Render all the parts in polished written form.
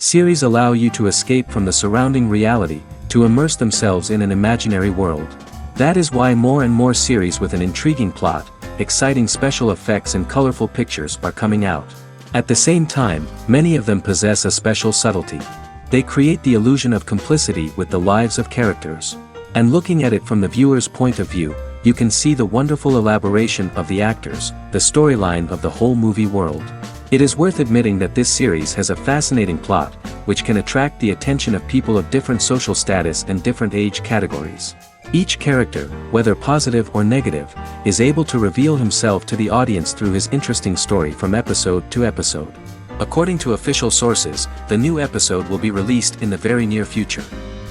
Series allow you to escape from the surrounding reality, to immerse themselves in an imaginary world. That is why more and more series with an intriguing plot, exciting special effects and colorful pictures are coming out. At the same time, many of them possess a special subtlety. They create the illusion of complicity with the lives of characters. And looking at it from the viewer's point of view, you can see the wonderful elaboration of the actors, the storyline of the whole movie world. It is worth admitting that this series has a fascinating plot, which can attract the attention of people of different social status and different age categories. Each character, whether positive or negative, is able to reveal himself to the audience through his interesting story from episode to episode. According to official sources, the new episode will be released in the very near future.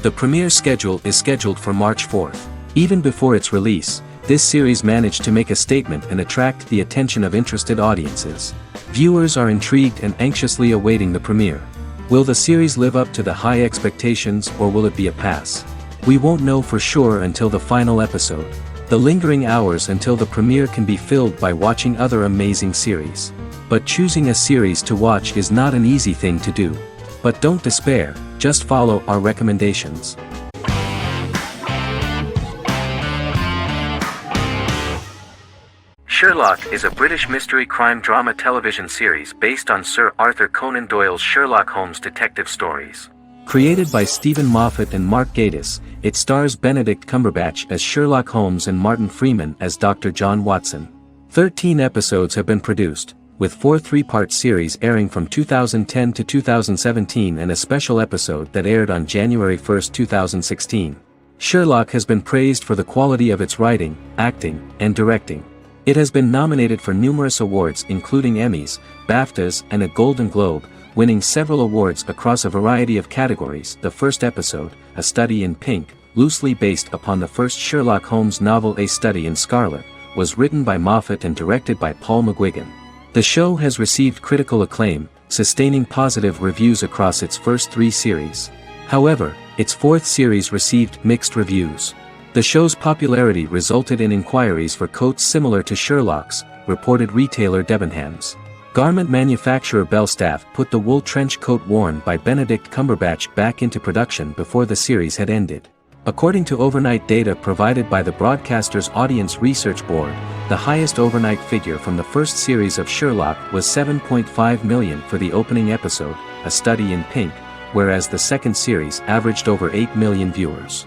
The premiere schedule is scheduled for March 4th. Even before its release, this series managed to make a statement and attract the attention of interested audiences. Viewers are intrigued and anxiously awaiting the premiere. Will the series live up to the high expectations, or will it be a pass? We won't know for sure until the final episode. The lingering hours until the premiere can be filled by watching other amazing series. But choosing a series to watch is not an easy thing to do. But don't despair, just follow our recommendations. Sherlock is a British mystery crime drama television series based on Sir Arthur Conan Doyle's Sherlock Holmes detective stories. Created by Stephen Moffat and Mark Gatiss, it stars Benedict Cumberbatch as Sherlock Holmes and Martin Freeman as Dr. John Watson. 13 episodes have been produced, with 4 three-part series airing from 2010 to 2017 and a special episode that aired on January 1, 2016. Sherlock has been praised for the quality of its writing, acting, and directing. It has been nominated for numerous awards including Emmys, BAFTAs, and a Golden Globe, winning several awards across a variety of categories. The first episode, A Study in Pink, loosely based upon the first Sherlock Holmes novel A Study in Scarlet, was written by Moffat and directed by Paul McGuigan. The show has received critical acclaim, sustaining positive reviews across its first 3 series. However, its 4th series received mixed reviews. The show's popularity resulted in inquiries for coats similar to Sherlock's, reported retailer Debenhams. Garment manufacturer Belstaff put the wool trench coat worn by Benedict Cumberbatch back into production before the series had ended. According to overnight data provided by the broadcaster's Audience Research Board, the highest overnight figure from the first series of Sherlock was 7.5 million for the opening episode, A Study in Pink, whereas the second series averaged over 8 million viewers.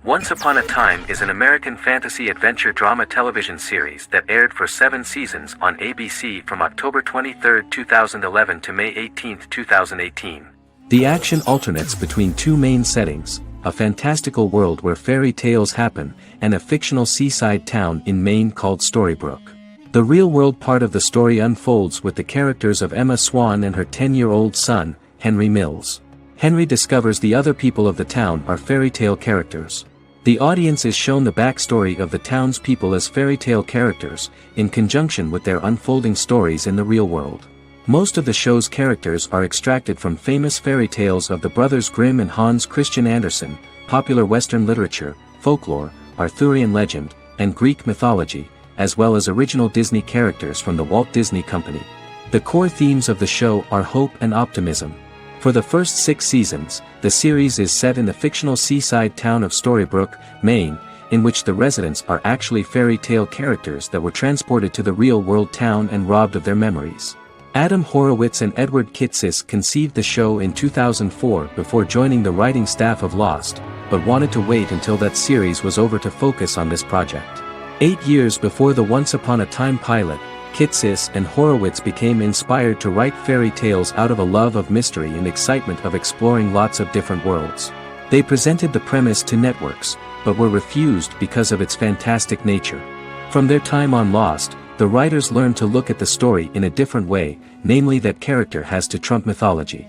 Once Upon a Time is an American fantasy adventure drama television series that aired for 7 seasons on ABC from October 23, 2011 to May 18, 2018. The action alternates between 2 main settings, a fantastical world where fairy tales happen, and a fictional seaside town in Maine called Storybrooke. The real-world part of the story unfolds with the characters of Emma Swan and her 10-year-old son, Henry Mills. Henry discovers the other people of the town are fairy tale characters. The audience is shown the backstory of the townspeople as fairy tale characters, in conjunction with their unfolding stories in the real world. Most of the show's characters are extracted from famous fairy tales of the Brothers Grimm and Hans Christian Andersen, popular Western literature, folklore, Arthurian legend, and Greek mythology, as well as original Disney characters from the Walt Disney Company. The core themes of the show are hope and optimism. For the first 6 seasons, the series is set in the fictional seaside town of Storybrooke, Maine, in which the residents are actually fairy tale characters that were transported to the real-world town and robbed of their memories. Adam Horowitz and Edward Kitsis conceived the show in 2004 before joining the writing staff of Lost, but wanted to wait until that series was over to focus on this project. 8 years before the Once Upon a Time pilot, Kitsis and Horowitz became inspired to write fairy tales out of a love of mystery and excitement of exploring lots of different worlds. They presented the premise to networks, but were refused because of its fantastic nature. From their time on Lost, the writers learned to look at the story in a different way, namely that character has to trump mythology.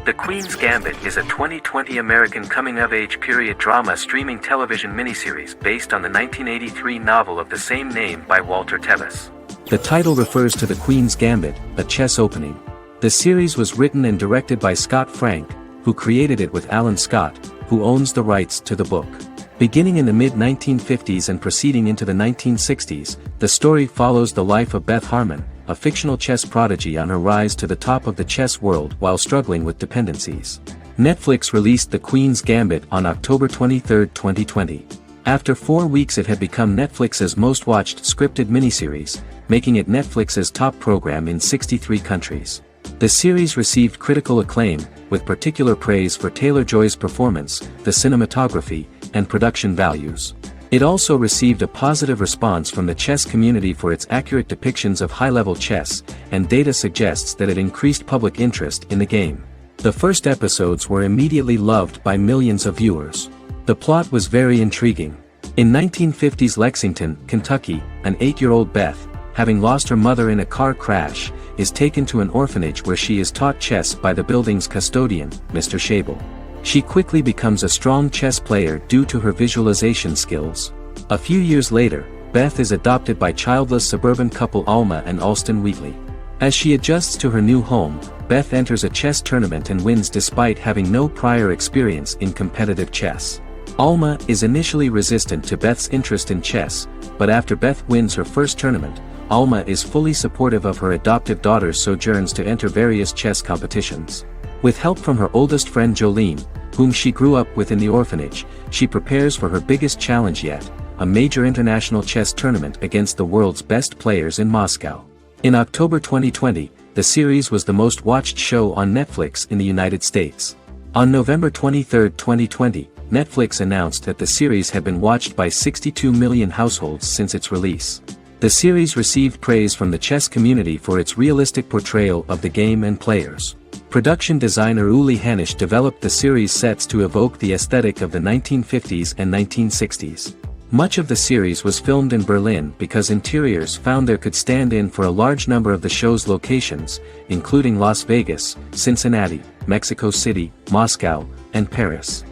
The Queen's Gambit is a 2020 American coming-of-age period drama streaming television miniseries based on the 1983 novel of the same name by Walter Tevis. The title refers to the Queen's Gambit, a chess opening. The series was written and directed by Scott Frank, who created it with Alan Scott, who owns the rights to the book. Beginning in the mid-1950s and proceeding into the 1960s, the story follows the life of Beth Harmon, a fictional chess prodigy on her rise to the top of the chess world while struggling with dependencies. Netflix released The Queen's Gambit on October 23, 2020. After 4 weeks it had become Netflix's most watched scripted miniseries, making it Netflix's top program in 63 countries. The series received critical acclaim, with particular praise for Taylor-Joy's performance, the cinematography, and production values. It also received a positive response from the chess community for its accurate depictions of high-level chess, and data suggests that it increased public interest in the game. The first episodes were immediately loved by millions of viewers. The plot was very intriguing. In 1950s Lexington, Kentucky, an 8-year-old Beth, having lost her mother in a car crash, is taken to an orphanage where she is taught chess by the building's custodian, Mr. Schabel. She quickly becomes a strong chess player due to her visualization skills. A few years later, Beth is adopted by childless suburban couple Alma and Alston Wheatley. As she adjusts to her new home, Beth enters a chess tournament and wins despite having no prior experience in competitive chess. Alma is initially resistant to Beth's interest in chess, but after Beth wins her first tournament, Alma is fully supportive of her adoptive daughter's sojourns to enter various chess competitions. With help from her oldest friend Jolene, whom she grew up with in the orphanage, she prepares for her biggest challenge yet, a major international chess tournament against the world's best players in Moscow. In October 2020, the series was the most watched show on Netflix in the United States. On November 23, 2020, Netflix announced that the series had been watched by 62 million households since its release. The series received praise from the chess community for its realistic portrayal of the game and players. Production designer Uli Hanisch developed the series sets to evoke the aesthetic of the 1950s and 1960s. Much of the series was filmed in Berlin because interiors found there could stand in for a large number of the show's locations, including Las Vegas, Cincinnati, Mexico City, Moscow, and Paris.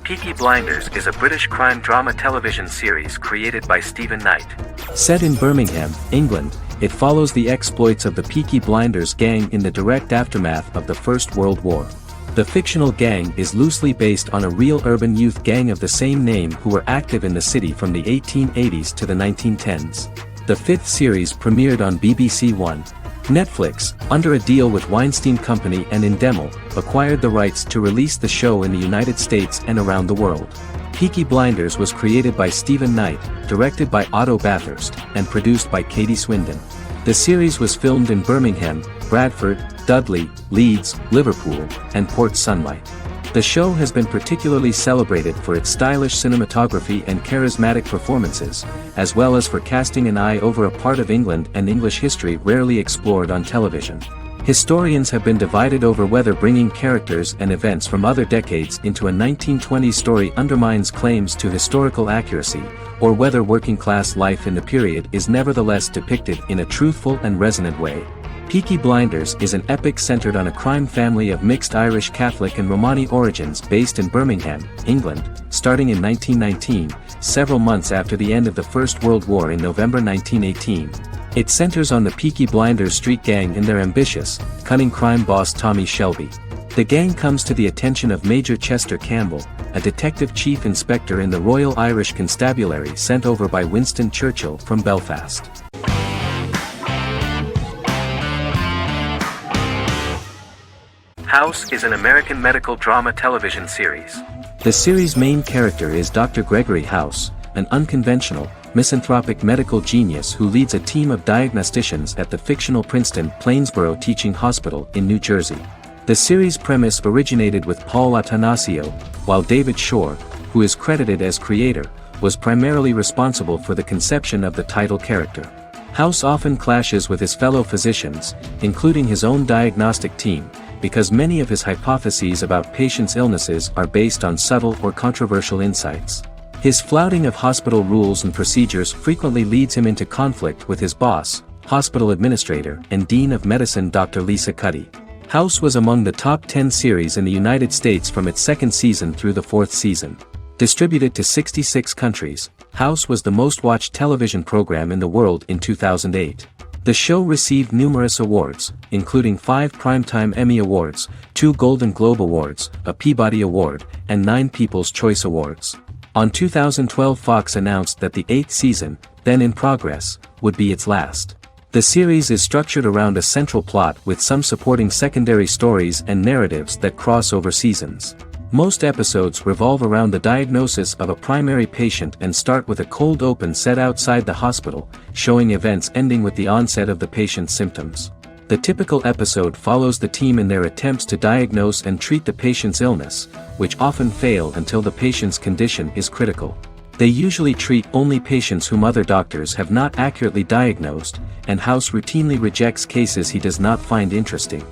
Peaky Blinders is a British crime drama television series created by Stephen Knight. Set in Birmingham, England, it follows the exploits of the Peaky Blinders gang in the direct aftermath of the First World War. The fictional gang is loosely based on a real urban youth gang of the same name who were active in the city from the 1880s to the 1910s. The 5th series premiered on BBC One. Netflix, under a deal with Weinstein Company and Endemol, acquired the rights to release the show in the United States and around the world. Peaky Blinders was created by Stephen Knight, directed by Otto Bathurst, and produced by Katie Swindon. The series was filmed in Birmingham, Bradford, Dudley, Leeds, Liverpool, and Port Sunlight. The show has been particularly celebrated for its stylish cinematography and charismatic performances, as well as for casting an eye over a part of England and English history rarely explored on television. Historians have been divided over whether bringing characters and events from other decades into a 1920s story undermines claims to historical accuracy, or whether working-class life in the period is nevertheless depicted in a truthful and resonant way. Peaky Blinders is an epic centered on a crime family of mixed Irish Catholic and Romani origins based in Birmingham, England, starting in 1919, several months after the end of the First World War in November 1918. It centers on the Peaky Blinders street gang and their ambitious, cunning crime boss Tommy Shelby. The gang comes to the attention of Major Chester Campbell, a detective chief inspector in the Royal Irish Constabulary sent over by Winston Churchill from Belfast. House is an American medical drama television series. The series' main character is Dr. Gregory House, an unconventional, misanthropic medical genius who leads a team of diagnosticians at the fictional Princeton Plainsboro Teaching Hospital in New Jersey. The series' premise originated with Paul Attanasio, while David Shore, who is credited as creator, was primarily responsible for the conception of the title character. House often clashes with his fellow physicians, including his own diagnostic team, because many of his hypotheses about patients' illnesses are based on subtle or controversial insights. His flouting of hospital rules and procedures frequently leads him into conflict with his boss, hospital administrator and dean of medicine Dr. Lisa Cuddy. House was among the top 10 series in the United States from its second season through the fourth season. Distributed to 66 countries, House was the most watched television program in the world in 2008. The show received numerous awards, including 5 Primetime Emmy Awards, 2 Golden Globe Awards, a Peabody Award, and 9 People's Choice Awards. On 2012, Fox announced that the 8th season, then in progress, would be its last. The series is structured around a central plot with some supporting secondary stories and narratives that cross over seasons. Most episodes revolve around the diagnosis of a primary patient and start with a cold open set outside the hospital, showing events ending with the onset of the patient's symptoms. The typical episode follows the team in their attempts to diagnose and treat the patient's illness, which often fail until the patient's condition is critical. They usually treat only patients whom other doctors have not accurately diagnosed, and House routinely rejects cases he does not find interesting.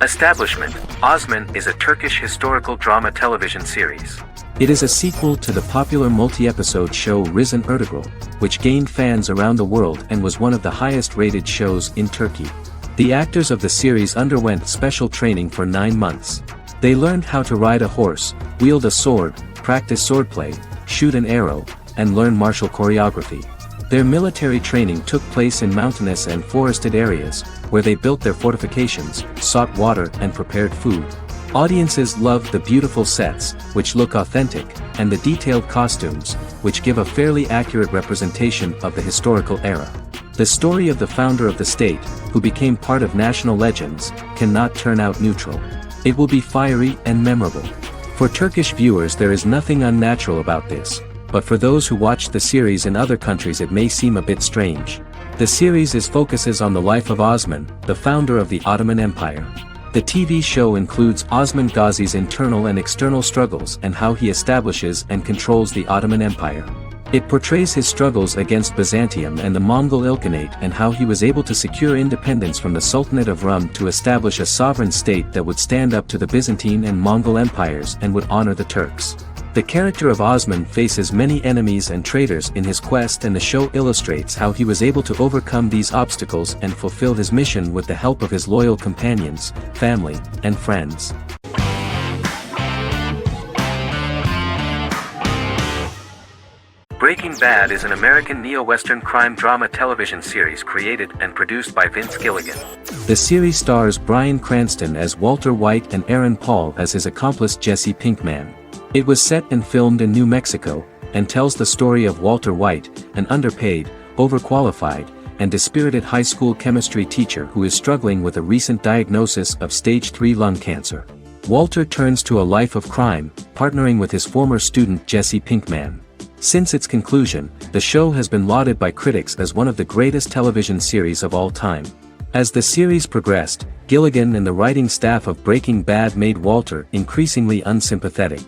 Establishment. Osman is a Turkish historical drama television series. It is a sequel to the popular multi-episode show Risen Ertugrul, which gained fans around the world and was one of the highest-rated shows in Turkey. The actors of the series underwent special training for 9 months. They learned how to ride a horse, wield a sword, practice swordplay, shoot an arrow, and learn martial choreography. Their military training took place in mountainous and forested areas, where they built their fortifications, sought water and prepared food. Audiences loved the beautiful sets, which look authentic, and the detailed costumes, which give a fairly accurate representation of the historical era. The story of the founder of the state, who became part of national legends, cannot turn out neutral. It will be fiery and memorable. For Turkish viewers, there is nothing unnatural about this, but for those who watched the series in other countries it may seem a bit strange. The series focuses on the life of Osman, the founder of the Ottoman Empire. The TV show includes Osman Ghazi's internal and external struggles and how he establishes and controls the Ottoman Empire. It portrays his struggles against Byzantium and the Mongol Ilkhanate and how he was able to secure independence from the Sultanate of Rum to establish a sovereign state that would stand up to the Byzantine and Mongol empires and would honor the Turks. The character of Osman faces many enemies and traitors in his quest, and the show illustrates how he was able to overcome these obstacles and fulfill his mission with the help of his loyal companions, family, and friends. Breaking Bad is an American neo-Western crime drama television series created and produced by Vince Gilligan. The series stars Bryan Cranston as Walter White and Aaron Paul as his accomplice Jesse Pinkman. It was set and filmed in New Mexico, and tells the story of Walter White, an underpaid, overqualified, and dispirited high school chemistry teacher who is struggling with a recent diagnosis of stage 3 lung cancer. Walter turns to a life of crime, partnering with his former student Jesse Pinkman. Since its conclusion, the show has been lauded by critics as one of the greatest television series of all time. As the series progressed, Gilligan and the writing staff of Breaking Bad made Walter increasingly unsympathetic.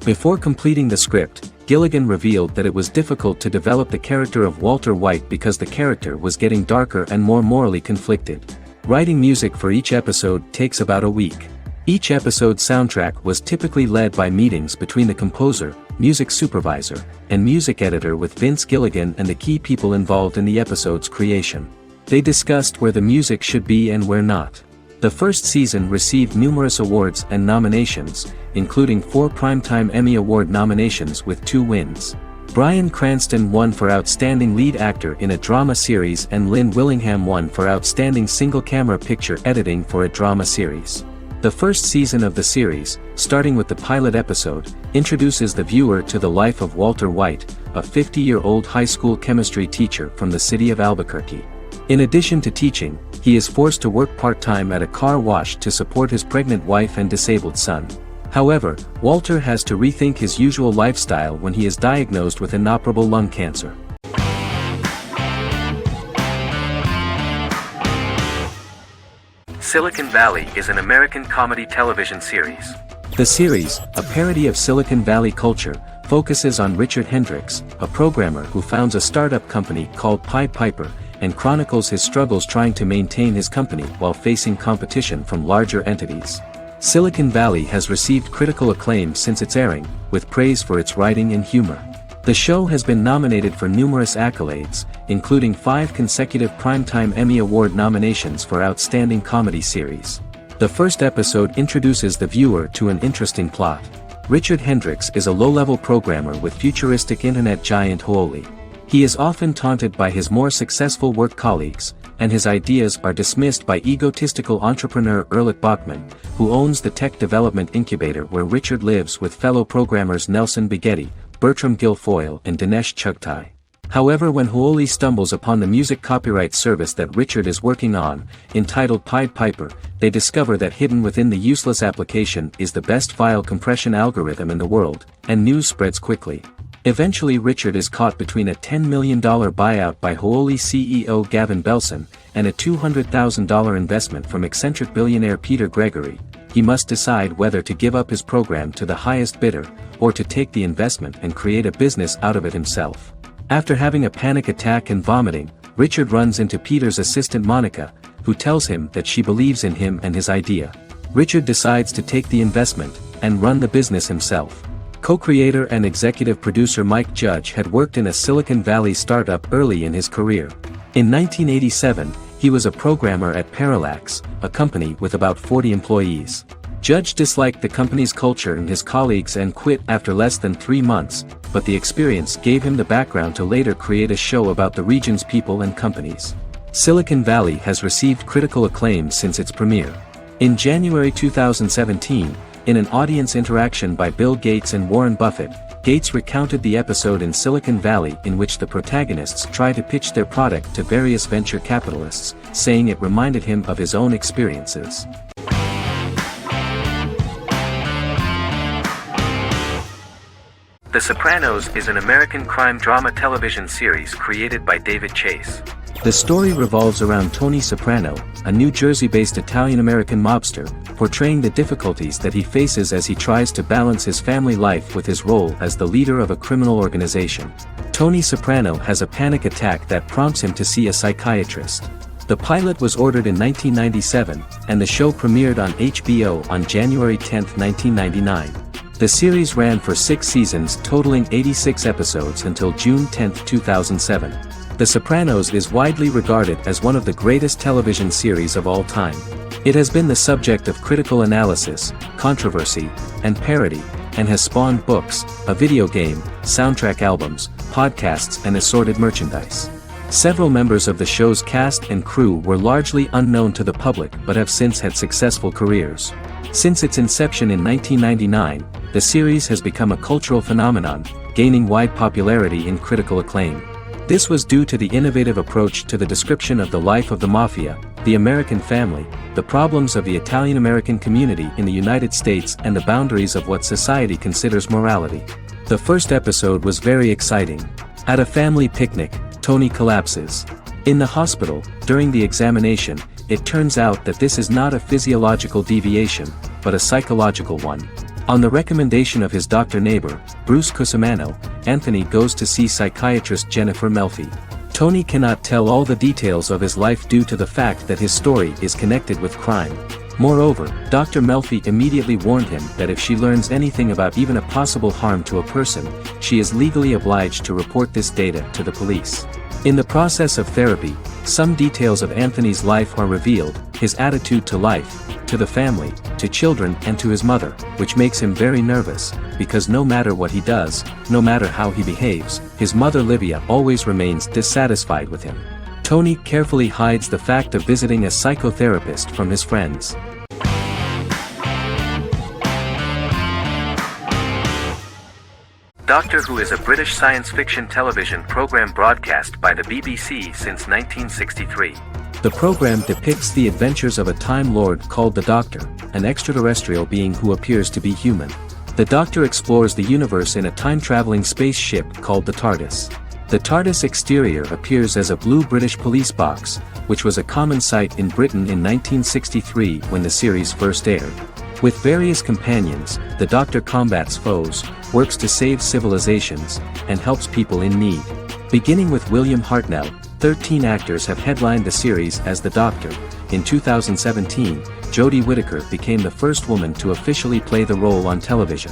Before completing the script, Gilligan revealed that it was difficult to develop the character of Walter White because the character was getting darker and more morally conflicted. Writing music for each episode takes about a week. Each episode's soundtrack was typically led by meetings between the composer, music supervisor, and music editor with Vince Gilligan and the key people involved in the episode's creation. They discussed where the music should be and where not. The first season received numerous awards and nominations, including 4 Primetime Emmy Award nominations with 2 wins. Bryan Cranston won for Outstanding Lead Actor in a Drama Series and Lynn Willingham won for Outstanding Single-Camera Picture Editing for a Drama Series. The first season of the series, starting with the pilot episode, introduces the viewer to the life of Walter White, a 50-year-old high school chemistry teacher from the city of Albuquerque. In addition to teaching, he is forced to work part-time at a car wash to support his pregnant wife and disabled son. However, Walter has to rethink his usual lifestyle when he is diagnosed with inoperable lung cancer. Silicon Valley is an American comedy television series. The series, a parody of Silicon Valley culture, focuses on Richard Hendricks, a programmer who founds a startup company called Pied Piper, and chronicles his struggles trying to maintain his company while facing competition from larger entities. Silicon Valley has received critical acclaim since its airing, with praise for its writing and humor. The show has been nominated for numerous accolades, including 5 consecutive Primetime Emmy Award nominations for Outstanding Comedy Series. The first episode introduces the viewer to an interesting plot. Richard Hendricks is a low-level programmer with futuristic internet giant Huoli. He is often taunted by his more successful work colleagues, and his ideas are dismissed by egotistical entrepreneur Erlich Bachman, who owns the tech development incubator where Richard lives with fellow programmers Nelson Bighetti, Bertram Guilfoyle and Dinesh Chugtai. However, when Huoli stumbles upon the music copyright service that Richard is working on, entitled Pied Piper, they discover that hidden within the useless application is the best file compression algorithm in the world, and news spreads quickly. Eventually Richard is caught between a $10 million buyout by Huoli CEO Gavin Belson, and a $200,000 investment from eccentric billionaire Peter Gregory. He must decide whether to give up his program to the highest bidder, or to take the investment and create a business out of it himself. After having a panic attack and vomiting, Richard runs into Peter's assistant Monica, who tells him that she believes in him and his idea. Richard decides to take the investment, and run the business himself. Co-creator and executive producer Mike Judge had worked in a Silicon Valley startup early in his career. In 1987, he was a programmer at Parallax, a company with about 40 employees. Judge disliked the company's culture and his colleagues and quit after less than 3 months, but the experience gave him the background to later create a show about the region's people and companies. Silicon Valley has received critical acclaim since its premiere. In January 2017, in an audience interaction by Bill Gates and Warren Buffett, Gates recounted the episode in Silicon Valley in which the protagonists try to pitch their product to various venture capitalists, saying it reminded him of his own experiences. The Sopranos is an American crime drama television series created by David Chase. The story revolves around Tony Soprano, a New Jersey-based Italian-American mobster, portraying the difficulties that he faces as he tries to balance his family life with his role as the leader of a criminal organization. Tony Soprano has a panic attack that prompts him to see a psychiatrist. The pilot was ordered in 1997, and the show premiered on HBO on January 10, 1999. The series ran for 6 seasons totaling 86 episodes until June 10, 2007. The Sopranos is widely regarded as one of the greatest television series of all time. It has been the subject of critical analysis, controversy, and parody, and has spawned books, a video game, soundtrack albums, podcasts and assorted merchandise. Several members of the show's cast and crew were largely unknown to the public but have since had successful careers. Since its inception in 1999, the series has become a cultural phenomenon, gaining wide popularity and critical acclaim. This was due to the innovative approach to the description of the life of the mafia, the American family, the problems of the Italian-American community in the United States and the boundaries of what society considers morality. The first episode was very exciting. At a family picnic, Tony collapses. In the hospital, during the examination, it turns out that this is not a physiological deviation, but a psychological one. On the recommendation of his doctor neighbor, Bruce Cusimano, Anthony goes to see psychiatrist Jennifer Melfi. Tony cannot tell all the details of his life due to the fact that his story is connected with crime. Moreover, Dr. Melfi immediately warned him that if she learns anything about even a possible harm to a person, she is legally obliged to report this data to the police. In the process of therapy, some details of Anthony's life are revealed, his attitude to life, to the family, to children and to his mother, which makes him very nervous, because no matter what he does, no matter how he behaves, his mother Livia always remains dissatisfied with him. Tony carefully hides the fact of visiting a psychotherapist from his friends. Doctor Who is a British science fiction television program broadcast by the BBC since 1963. The program depicts the adventures of a Time Lord called the Doctor, an extraterrestrial being who appears to be human. The Doctor explores the universe in a time-traveling spaceship called the TARDIS. The TARDIS exterior appears as a blue British police box, which was a common sight in Britain in 1963 when the series first aired. With various companions, the Doctor combats foes, works to save civilizations, and helps people in need. Beginning with William Hartnell, 13 actors have headlined the series as the Doctor. In 2017, Jodie Whittaker became the first woman to officially play the role on television.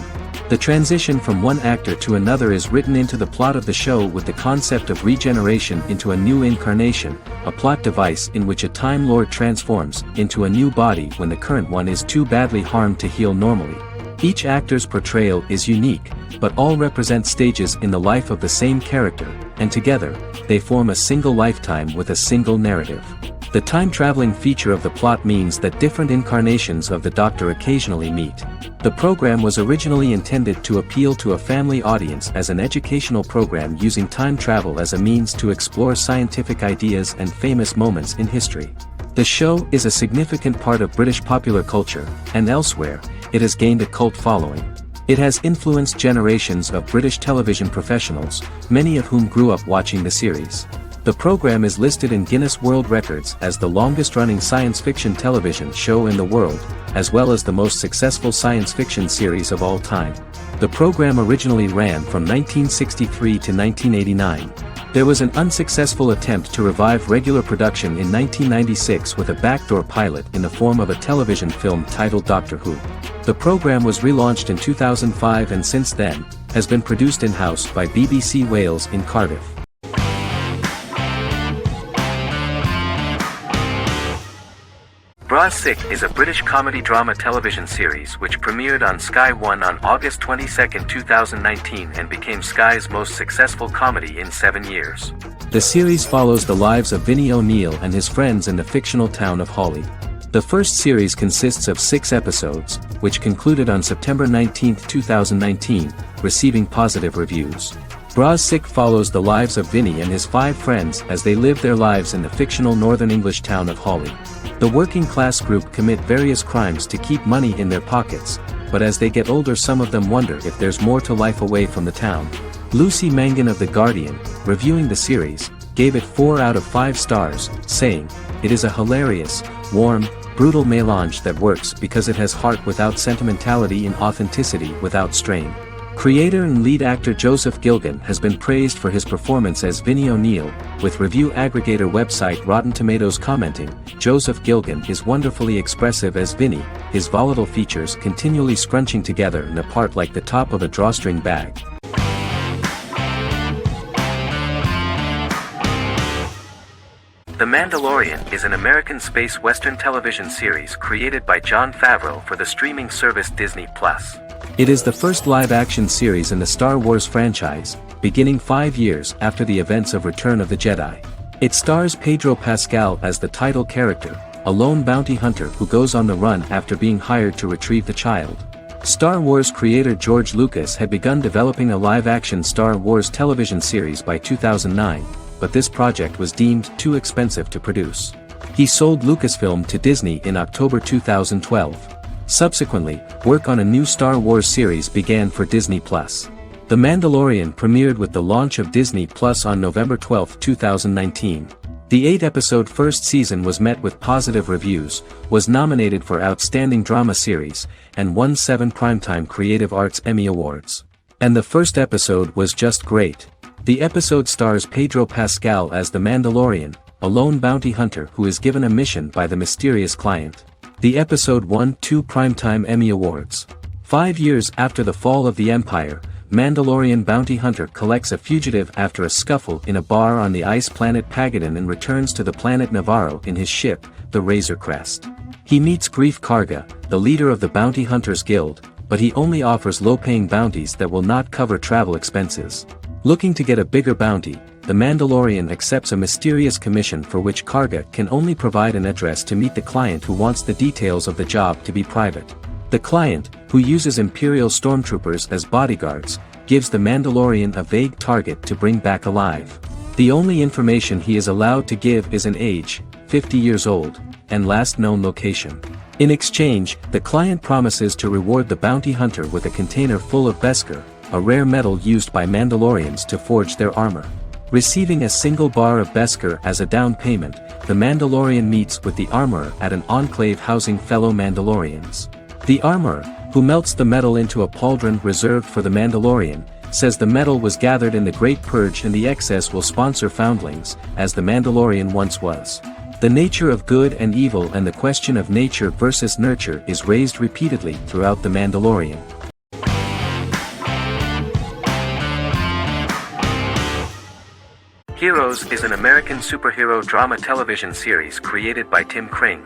The transition from one actor to another is written into the plot of the show with the concept of regeneration into a new incarnation, a plot device in which a Time Lord transforms into a new body when the current one is too badly harmed to heal normally. Each actor's portrayal is unique, but all represent stages in the life of the same character, and together, they form a single lifetime with a single narrative. The time-traveling feature of the plot means that different incarnations of the Doctor occasionally meet. The program was originally intended to appeal to a family audience as an educational program using time travel as a means to explore scientific ideas and famous moments in history. The show is a significant part of British popular culture, and elsewhere, it has gained a cult following. It has influenced generations of British television professionals, many of whom grew up watching the series. The program is listed in Guinness World Records as the longest-running science fiction television show in the world, as well as the most successful science fiction series of all time. The program originally ran from 1963 to 1989. There was an unsuccessful attempt to revive regular production in 1996 with a backdoor pilot in the form of a television film titled Doctor Who. The program was relaunched in 2005 and since then, has been produced in-house by BBC Wales in Cardiff. Bras Sick is a British comedy drama television series which premiered on Sky One on August 22, 2019 and became Sky's most successful comedy in 7 years. The series follows the lives of Vinnie O'Neill and his friends in the fictional town of Hawley. The first series consists of 6 episodes, which concluded on September 19, 2019, receiving positive reviews. Bras Sick follows the lives of Vinnie and his 5 friends as they live their lives in the fictional Northern English town of Hawley. The working class group commit various crimes to keep money in their pockets, but as they get older some of them wonder if there's more to life away from the town. Lucy Mangan of The Guardian, reviewing the series, gave it 4 out of 5 stars, saying, "It is a hilarious, warm, brutal melange that works because it has heart without sentimentality and authenticity without strain." Creator and lead actor Joseph Gilgun has been praised for his performance as Vinnie O'Neill, with review aggregator website Rotten Tomatoes commenting, "Joseph Gilgun is wonderfully expressive as Vinnie, his volatile features continually scrunching together and apart like the top of a drawstring bag." The Mandalorian is an American space western television series created by Jon Favreau for the streaming service Disney+. It is the first live-action series in the Star Wars franchise, beginning 5 years after the events of Return of the Jedi. It stars Pedro Pascal as the title character, a lone bounty hunter who goes on the run after being hired to retrieve the child. Star Wars creator George Lucas had begun developing a live-action Star Wars television series by 2009, but this project was deemed too expensive to produce. He sold Lucasfilm to Disney in October 2012. Subsequently, work on a new Star Wars series began for Disney+. The Mandalorian premiered with the launch of Disney+ on November 12, 2019. The 8-episode first season was met with positive reviews, was nominated for Outstanding Drama Series, and won 7 Primetime Creative Arts Emmy Awards. And the first episode was just great. The episode stars Pedro Pascal as the Mandalorian, a lone bounty hunter who is given a mission by the mysterious client. The episode won 2 Primetime Emmy Awards. 5 years after the fall of the Empire, Mandalorian bounty hunter collects a fugitive after a scuffle in a bar on the ice planet Pagadan and returns to the planet Navarro in his ship, the Razor Crest. He meets Grief Karga, the leader of the Bounty Hunters Guild, but he only offers low-paying bounties that will not cover travel expenses. Looking to get a bigger bounty, the Mandalorian accepts a mysterious commission for which Karga can only provide an address to meet the client who wants the details of the job to be private. The client, who uses Imperial stormtroopers as bodyguards, gives the Mandalorian a vague target to bring back alive. The only information he is allowed to give is an age, 50 years old, and last known location. In exchange, the client promises to reward the bounty hunter with a container full of Beskar, a rare metal used by Mandalorians to forge their armor. Receiving a single bar of Beskar as a down payment, the Mandalorian meets with the armorer at an enclave housing fellow Mandalorians. The armorer, who melts the metal into a pauldron reserved for the Mandalorian, says the metal was gathered in the Great Purge and the excess will sponsor foundlings, as the Mandalorian once was. The nature of good and evil and the question of nature versus nurture is raised repeatedly throughout The Mandalorian. Heroes is an American superhero drama television series created by Tim Kring.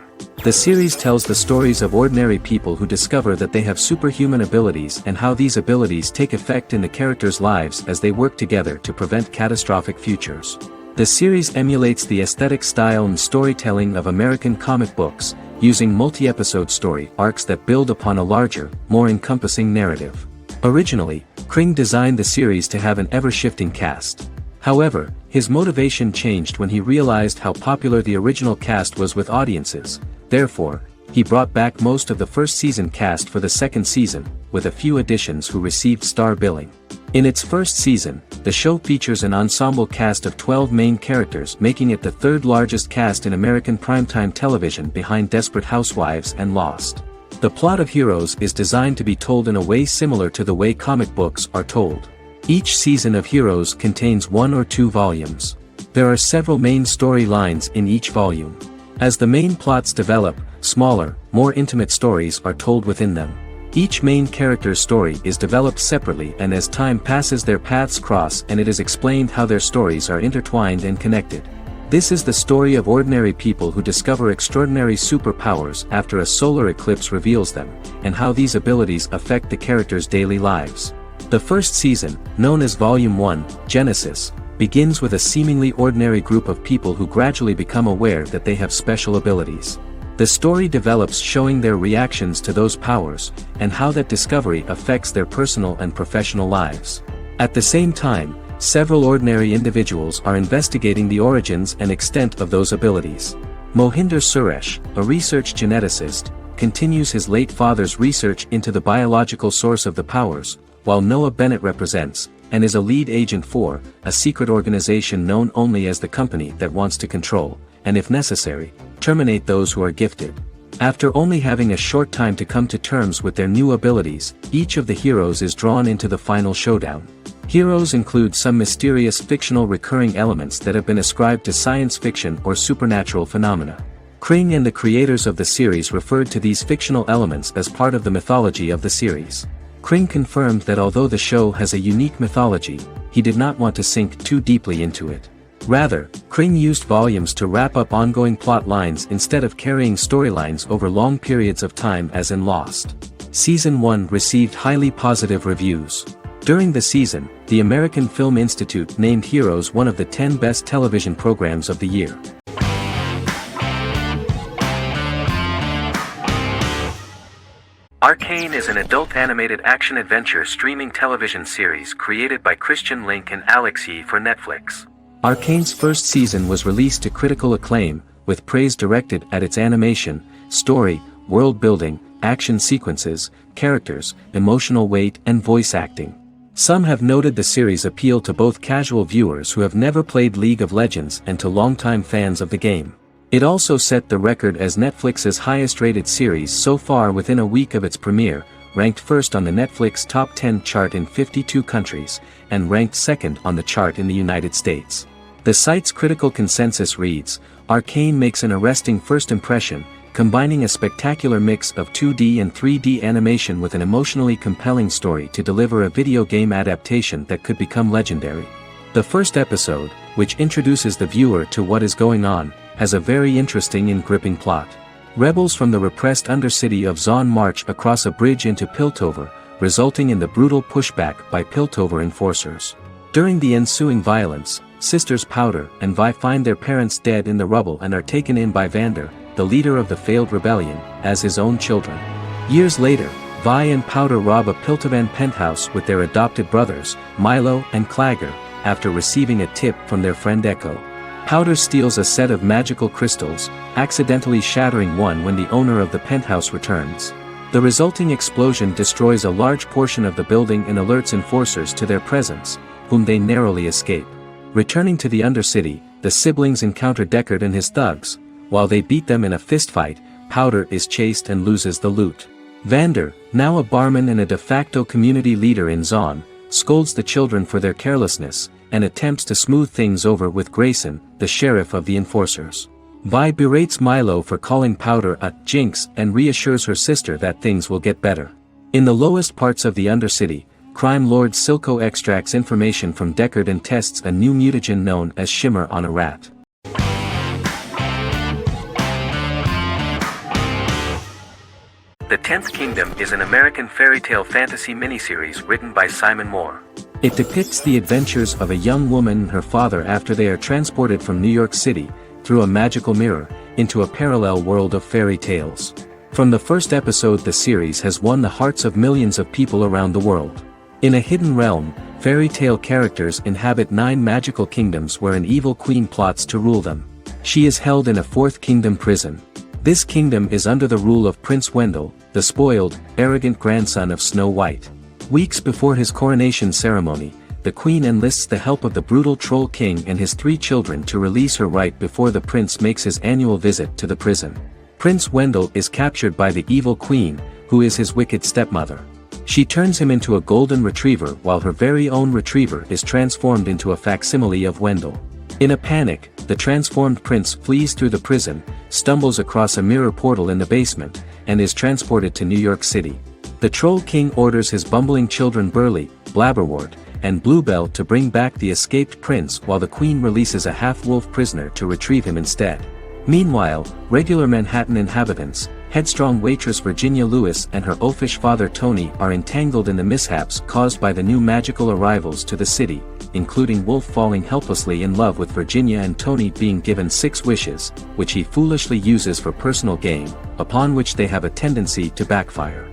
The series tells the stories of ordinary people who discover that they have superhuman abilities and how these abilities take effect in the characters' lives as they work together to prevent catastrophic futures. The series emulates the aesthetic style and storytelling of American comic books, using multi-episode story arcs that build upon a larger, more encompassing narrative. Originally, Kring designed the series to have an ever-shifting cast. However, his motivation changed when he realized how popular the original cast was with audiences. Therefore, he brought back most of the first season cast for the second season, with a few additions who received star billing. In its first season, the show features an ensemble cast of 12 main characters, making it the third largest cast in American primetime television behind Desperate Housewives and Lost. The plot of Heroes is designed to be told in a way similar to the way comic books are told. Each season of Heroes contains 1 or 2 volumes. There are several main storylines in each volume. As the main plots develop, smaller, more intimate stories are told within them. Each main character's story is developed separately, and as time passes their paths cross and it is explained how their stories are intertwined and connected. This is the story of ordinary people who discover extraordinary superpowers after a solar eclipse reveals them, and how these abilities affect the characters' daily lives. The first season, known as Volume 1, Genesis, begins with a seemingly ordinary group of people who gradually become aware that they have special abilities. The story develops showing their reactions to those powers, and how that discovery affects their personal and professional lives. At the same time, several ordinary individuals are investigating the origins and extent of those abilities. Mohinder Suresh, a research geneticist, continues his late father's research into the biological source of the powers, while Noah Bennett represents, and is a lead agent for, a secret organization known only as the Company that wants to control, and if necessary, terminate those who are gifted. After only having a short time to come to terms with their new abilities, each of the heroes is drawn into the final showdown. Heroes include some mysterious fictional recurring elements that have been ascribed to science fiction or supernatural phenomena. Kring and the creators of the series referred to these fictional elements as part of the mythology of the series. Kring confirmed that although the show has a unique mythology, he did not want to sink too deeply into it. Rather, Kring used volumes to wrap up ongoing plot lines instead of carrying storylines over long periods of time as in Lost. Season 1 received highly positive reviews. During the season, the American Film Institute named Heroes one of the 10 best television programs of the year. Arcane is an adult animated action-adventure streaming television series created by Christian Link and Alex Yee for Netflix. Arcane's first season was released to critical acclaim, with praise directed at its animation, story, world building, action sequences, characters, emotional weight and voice acting. Some have noted the series' appeal to both casual viewers who have never played League of Legends and to longtime fans of the game. It also set the record as Netflix's highest-rated series so far within a week of its premiere, ranked first on the Netflix Top 10 chart in 52 countries, and ranked second on the chart in the United States. The site's critical consensus reads, "Arcane makes an arresting first impression, combining a spectacular mix of 2D and 3D animation with an emotionally compelling story to deliver a video game adaptation that could become legendary." The first episode, which introduces the viewer to what is going on, has a very interesting and gripping plot. Rebels from the repressed undercity of Zon march across a bridge into Piltover, resulting in the brutal pushback by Piltover enforcers. During the ensuing violence, sisters Powder and Vi find their parents dead in the rubble and are taken in by Vander, the leader of the failed rebellion, as his own children. Years later, Vi and Powder rob a Piltovan penthouse with their adopted brothers, Milo and Clagger, after receiving a tip from their friend Echo. Powder steals a set of magical crystals, accidentally shattering one when the owner of the penthouse returns. The resulting explosion destroys a large portion of the building and alerts enforcers to their presence, whom they narrowly escape. Returning to the Undercity, the siblings encounter Deckard and his thugs. While they beat them in a fistfight, Powder is chased and loses the loot. Vander, now a barman and a de facto community leader in Zon, scolds the children for their carelessness, and attempts to smooth things over with Grayson, the sheriff of the enforcers. Vi berates Milo for calling Powder a jinx and reassures her sister that things will get better. In the lowest parts of the Undercity, crime lord Silco extracts information from Deckard and tests a new mutagen known as Shimmer on a rat. The Tenth Kingdom is an American fairy tale fantasy miniseries written by Simon Moore. It depicts the adventures of a young woman and her father after they are transported from New York City, through a magical mirror, into a parallel world of fairy tales. From the first episode, the series has won the hearts of millions of people around the world. In a hidden realm, fairy tale characters inhabit 9 magical kingdoms where an evil queen plots to rule them. She is held in a 4th kingdom prison. This kingdom is under the rule of Prince Wendell, the spoiled, arrogant grandson of Snow White. Weeks before his coronation ceremony, the queen enlists the help of the brutal Troll King and his 3 children to release her right before the prince makes his annual visit to the prison. Prince Wendell is captured by the evil queen, who is his wicked stepmother. She turns him into a golden retriever while her very own retriever is transformed into a facsimile of Wendell. In a panic, the transformed prince flees through the prison, stumbles across a mirror portal in the basement, and is transported to New York City. The Troll King orders his bumbling children Burley, Blabberwort, and Bluebell to bring back the escaped prince while the queen releases a half-wolf prisoner to retrieve him instead. Meanwhile, regular Manhattan inhabitants, headstrong waitress Virginia Lewis and her oafish father Tony are entangled in the mishaps caused by the new magical arrivals to the city, including Wolf falling helplessly in love with Virginia and Tony being given 6 wishes, which he foolishly uses for personal gain, upon which they have a tendency to backfire.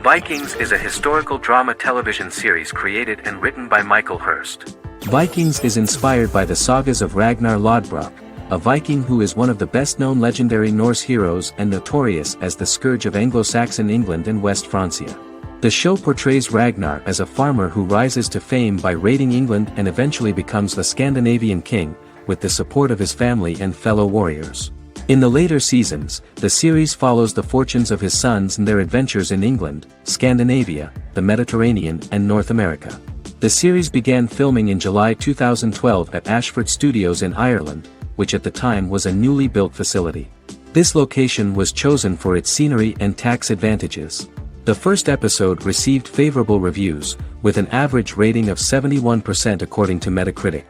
Vikings is a historical drama television series created and written by Michael Hurst. Vikings is inspired by the sagas of Ragnar Lodbrok, a Viking who is one of the best-known legendary Norse heroes and notorious as the scourge of Anglo-Saxon England and West Francia. The show portrays Ragnar as a farmer who rises to fame by raiding England and eventually becomes the Scandinavian king, with the support of his family and fellow warriors. In the later seasons, the series follows the fortunes of his sons and their adventures in England, Scandinavia, the Mediterranean and North America. The series began filming in July 2012 at Ashford Studios in Ireland, which at the time was a newly built facility. This location was chosen for its scenery and tax advantages. The first episode received favorable reviews, with an average rating of 71% according to Metacritic.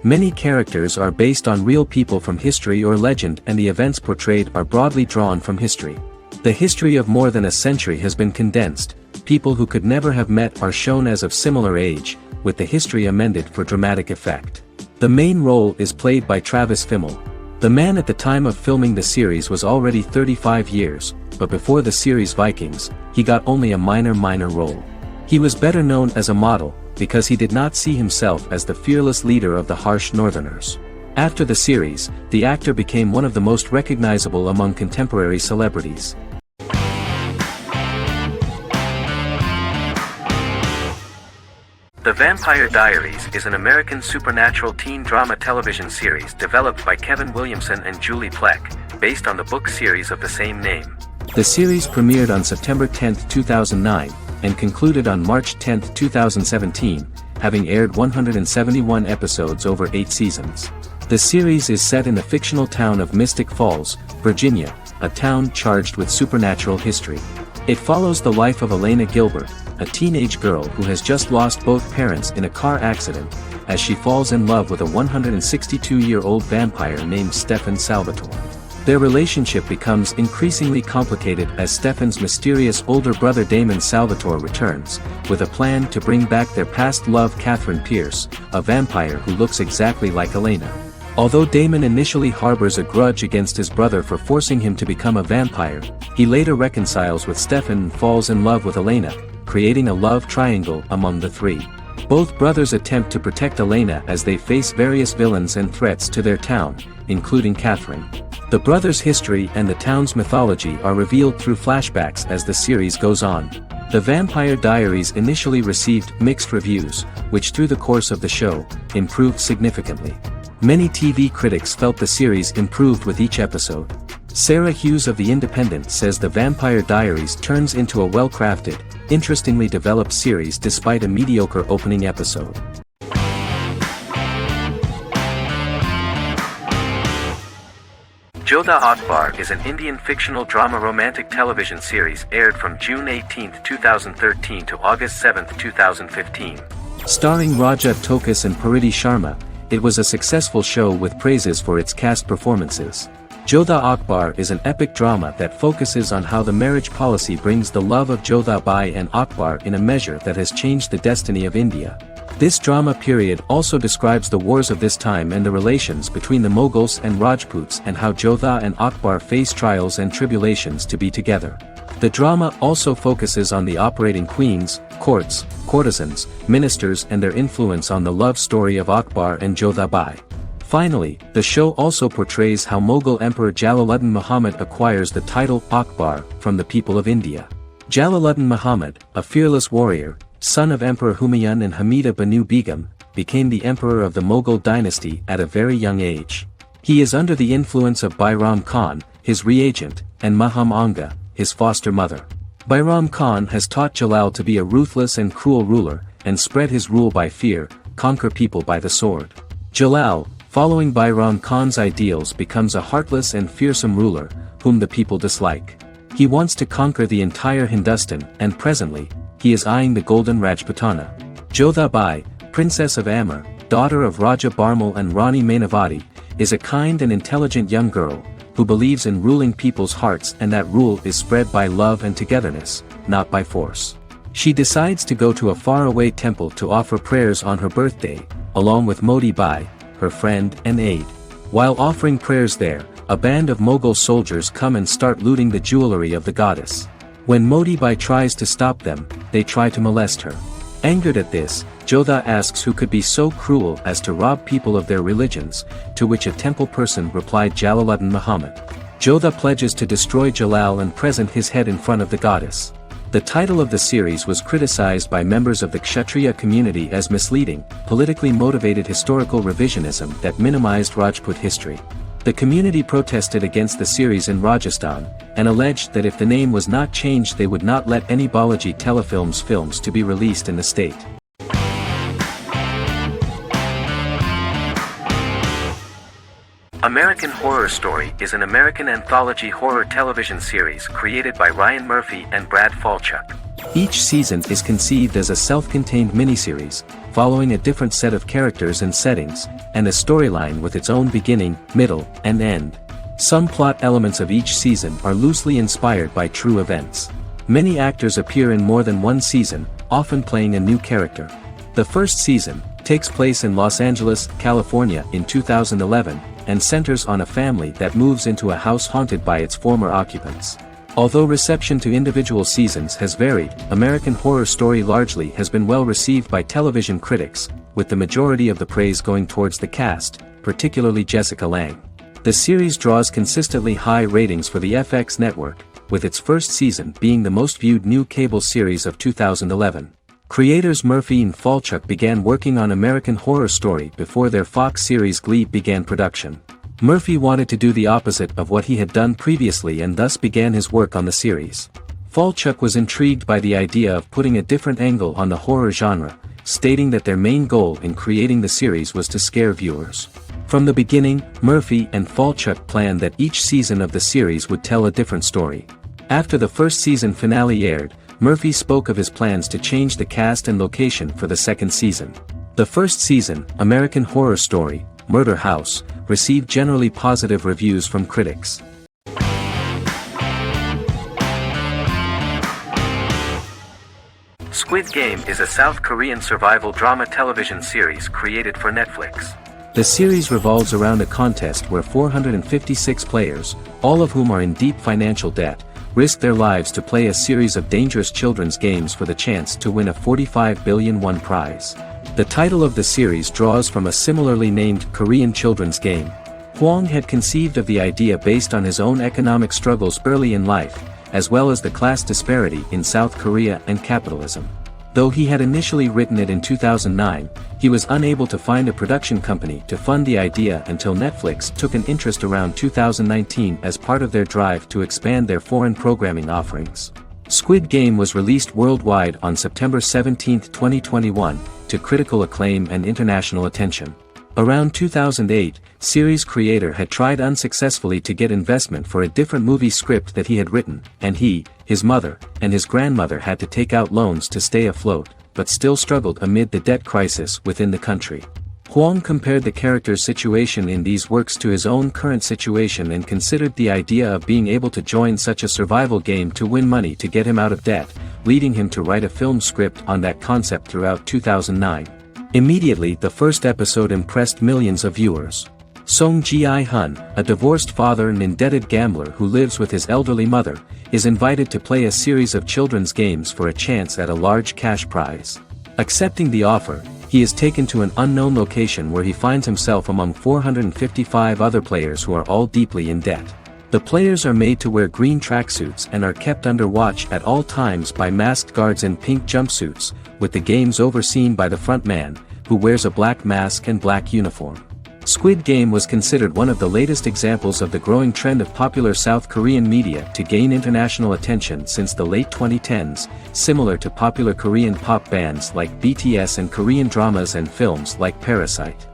Many characters are based on real people from history or legend, and the events portrayed are broadly drawn from history. The history of more than a century has been condensed. People who could never have met are shown as of similar age, with the history amended for dramatic effect. The main role is played by Travis Fimmel. The man at the time of filming the series was already 35 years, but before the series Vikings, he got only a minor role. He was better known as a model, because he did not see himself as the fearless leader of the harsh Northerners. After the series, the actor became one of the most recognizable among contemporary celebrities. The Vampire Diaries is an American supernatural teen drama television series developed by Kevin Williamson and Julie Plec, based on the book series of the same name. The series premiered on September 10, 2009, and concluded on March 10, 2017, having aired 171 episodes over 8 seasons. The series is set in the fictional town of Mystic Falls, Virginia, a town charged with supernatural history. It follows the life of Elena Gilbert, a teenage girl who has just lost both parents in a car accident, as she falls in love with a 162-year-old vampire named Stefan Salvatore. Their relationship becomes increasingly complicated as Stefan's mysterious older brother Damon Salvatore returns, with a plan to bring back their past love Catherine Pierce, a vampire who looks exactly like Elena. Although Damon initially harbors a grudge against his brother for forcing him to become a vampire, he later reconciles with Stefan and falls in love with Elena, creating a love triangle among the three. Both brothers attempt to protect Elena as they face various villains and threats to their town, including Catherine. The brothers' history and the town's mythology are revealed through flashbacks as the series goes on. The Vampire Diaries initially received mixed reviews, which through the course of the show, improved significantly. Many TV critics felt the series improved with each episode. Sarah Hughes of The Independent says The Vampire Diaries turns into a well-crafted, interestingly developed series despite a mediocre opening episode. Jodha Akbar is an Indian fictional drama romantic television series aired from June 18, 2013 to August 7, 2015. Starring Raja Tokas and Pariti Sharma, it was a successful show with praises for its cast performances. Jodha Akbar is an epic drama that focuses on how the marriage policy brings the love of Jodha Bai and Akbar in a measure that has changed the destiny of India. This drama period also describes the wars of this time and the relations between the Mughals and Rajputs and how Jodha and Akbar face trials and tribulations to be together. The drama also focuses on the operating queens, courts, courtesans, ministers and their influence on the love story of Akbar and Jodha Bai. Finally, the show also portrays how Mughal Emperor Jalaluddin Muhammad acquires the title Akbar from the people of India. Jalaluddin Muhammad, a fearless warrior, son of Emperor Humayun and Hamida Banu Begum, became the emperor of the Mughal dynasty at a very young age. He is under the influence of Bairam Khan, his reagent, and Maham Anga, his foster mother. Bairam Khan has taught Jalal to be a ruthless and cruel ruler, and spread his rule by fear, conquer people by the sword. Jalal, following Bairam Khan's ideals, becomes a heartless and fearsome ruler, whom the people dislike. He wants to conquer the entire Hindustan, and presently, he is eyeing the golden Rajputana. Jodha Bai, princess of Amber, daughter of Raja Barmal and Rani Mainavati, is a kind and intelligent young girl, who believes in ruling people's hearts and that rule is spread by love and togetherness, not by force. She decides to go to a faraway temple to offer prayers on her birthday, along with Modi Bai, her friend and aide. While offering prayers there, a band of Mughal soldiers come and start looting the jewelry of the goddess. When Modi Bai tries to stop them, they try to molest her. Angered at this, Jodha asks who could be so cruel as to rob people of their religions, to which a temple person replied Jalaluddin Muhammad. Jodha pledges to destroy Jalal and present his head in front of the goddess. The title of the series was criticized by members of the Kshatriya community as misleading, politically motivated historical revisionism that minimized Rajput history. The community protested against the series in Rajasthan, and alleged that if the name was not changed they would not let any Balaji telefilms films to be released in the state. American Horror Story is an American anthology horror television series created by Ryan Murphy and Brad Falchuk. Each season is conceived as a self-contained miniseries, following a different set of characters and settings, and a storyline with its own beginning, middle, and end. Some plot elements of each season are loosely inspired by true events. Many actors appear in more than one season, often playing a new character. The first season takes place in Los Angeles, California in 2011, and centers on a family that moves into a house haunted by its former occupants. Although reception to individual seasons has varied, American Horror Story largely has been well received by television critics, with the majority of the praise going towards the cast, particularly Jessica Lange. The series draws consistently high ratings for the FX network, with its first season being the most viewed new cable series of 2011. Creators Murphy and Falchuk began working on American Horror Story before their Fox series Glee began production. Murphy wanted to do the opposite of what he had done previously and thus began his work on the series. Falchuk was intrigued by the idea of putting a different angle on the horror genre, stating that their main goal in creating the series was to scare viewers. From the beginning, Murphy and Falchuk planned that each season of the series would tell a different story. After the first season finale aired, Murphy spoke of his plans to change the cast and location for the second season. The first season, American Horror Story, Murder House, received generally positive reviews from critics. Squid Game is a South Korean survival drama television series created for Netflix. The series revolves around a contest where 456 players, all of whom are in deep financial debt, risk their lives to play a series of dangerous children's games for the chance to win a 45 billion won prize. The title of the series draws from a similarly named Korean children's game. Hwang had conceived of the idea based on his own economic struggles early in life, as well as the class disparity in South Korea and capitalism. Though he had initially written it in 2009, he was unable to find a production company to fund the idea until Netflix took an interest around 2019 as part of their drive to expand their foreign programming offerings. Squid Game was released worldwide on September 17, 2021, to critical acclaim and international attention. Around 2008, series creator had tried unsuccessfully to get investment for a different movie script that he had written, and he, his mother, and his grandmother had to take out loans to stay afloat, but still struggled amid the debt crisis within the country. Huang compared the character's situation in these works to his own current situation and considered the idea of being able to join such a survival game to win money to get him out of debt, leading him to write a film script on that concept throughout 2009. Immediately the first episode impressed millions of viewers. Song Ji-hun, a divorced father and indebted gambler who lives with his elderly mother, is invited to play a series of children's games for a chance at a large cash prize. Accepting the offer, he is taken to an unknown location where he finds himself among 455 other players who are all deeply in debt. The players are made to wear green tracksuits and are kept under watch at all times by masked guards in pink jumpsuits, with the games overseen by the front man, who wears a black mask and black uniform. Squid Game was considered one of the latest examples of the growing trend of popular South Korean media to gain international attention since the late 2010s, similar to popular Korean pop bands like BTS and Korean dramas and films like Parasite.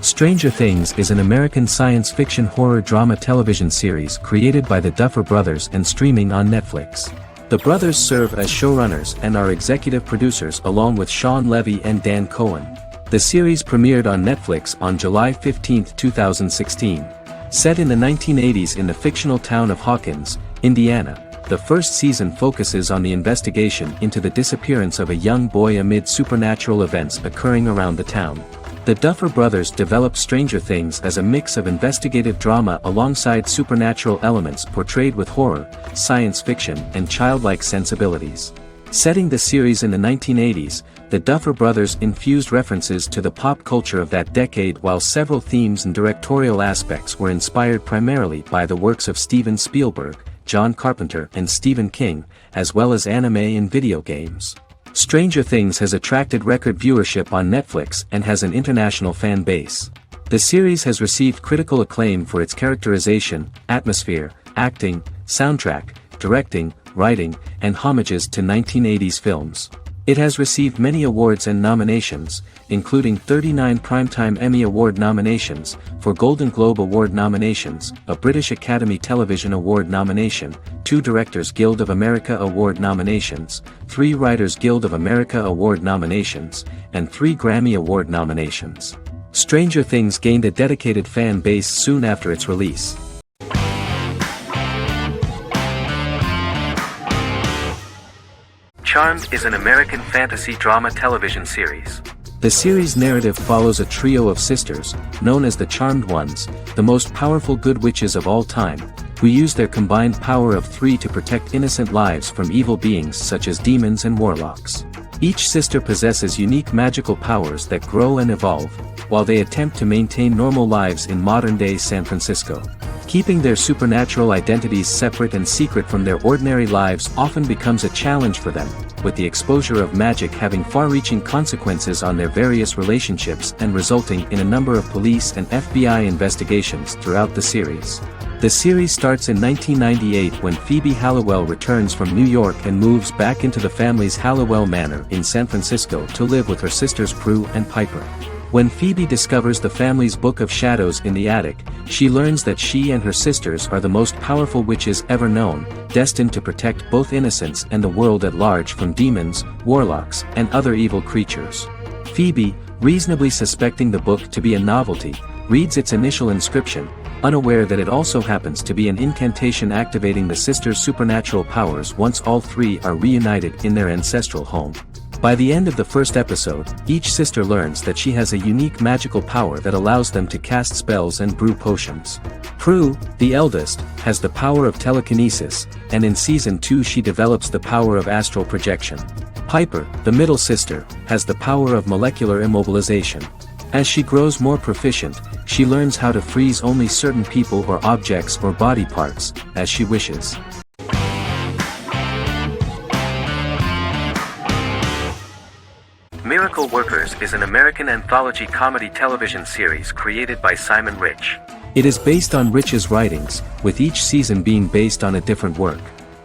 Stranger Things is an American science fiction horror drama television series created by the Duffer Brothers and streaming on Netflix. The brothers serve as showrunners and are executive producers along with Sean Levy and Dan Cohen. The series premiered on Netflix on July 15, 2016. Set in the 1980s in the fictional town of Hawkins, Indiana, the first season focuses on the investigation into the disappearance of a young boy amid supernatural events occurring around the town. The Duffer Brothers developed Stranger Things as a mix of investigative drama alongside supernatural elements portrayed with horror, science fiction, and childlike sensibilities. Setting the series in the 1980s, the Duffer Brothers infused references to the pop culture of that decade while several themes and directorial aspects were inspired primarily by the works of Steven Spielberg, John Carpenter and Stephen King, as well as anime and video games. Stranger Things has attracted record viewership on Netflix and has an international fan base. The series has received critical acclaim for its characterization, atmosphere, acting, soundtrack, directing, writing, and homages to 1980s films. It has received many awards and nominations, including 39 Primetime Emmy Award nominations, 4 Golden Globe Award nominations, a British Academy Television Award nomination, 2 Directors Guild of America Award nominations, 3 Writers Guild of America Award nominations, and 3 Grammy Award nominations. Stranger Things gained a dedicated fan base soon after its release. Charmed is an American fantasy drama television series. The series' narrative follows a trio of sisters, known as the Charmed Ones, the most powerful good witches of all time, who use their combined power of 3 to protect innocent lives from evil beings such as demons and warlocks. Each sister possesses unique magical powers that grow and evolve, while they attempt to maintain normal lives in modern-day San Francisco. Keeping their supernatural identities separate and secret from their ordinary lives often becomes a challenge for them, with the exposure of magic having far-reaching consequences on their various relationships and resulting in a number of police and FBI investigations throughout the series. The series starts in 1998 when Phoebe Halliwell returns from New York and moves back into the family's Halliwell Manor in San Francisco to live with her sisters Prue and Piper. When Phoebe discovers the family's Book of Shadows in the attic, she learns that she and her sisters are the most powerful witches ever known, destined to protect both innocents and the world at large from demons, warlocks, and other evil creatures. Phoebe, reasonably suspecting the book to be a novelty, reads its initial inscription, unaware that it also happens to be an incantation activating the sisters' supernatural powers once all 3 are reunited in their ancestral home. By the end of the first episode, each sister learns that she has a unique magical power that allows them to cast spells and brew potions. Prue, the eldest, has the power of telekinesis, and in Season 2 she develops the power of astral projection. Piper, the middle sister, has the power of molecular immobilization. As she grows more proficient, she learns how to freeze only certain people or objects or body parts, as she wishes. Miracle Workers is an American anthology comedy television series created by Simon Rich. It is based on Rich's writings, with each season being based on a different work.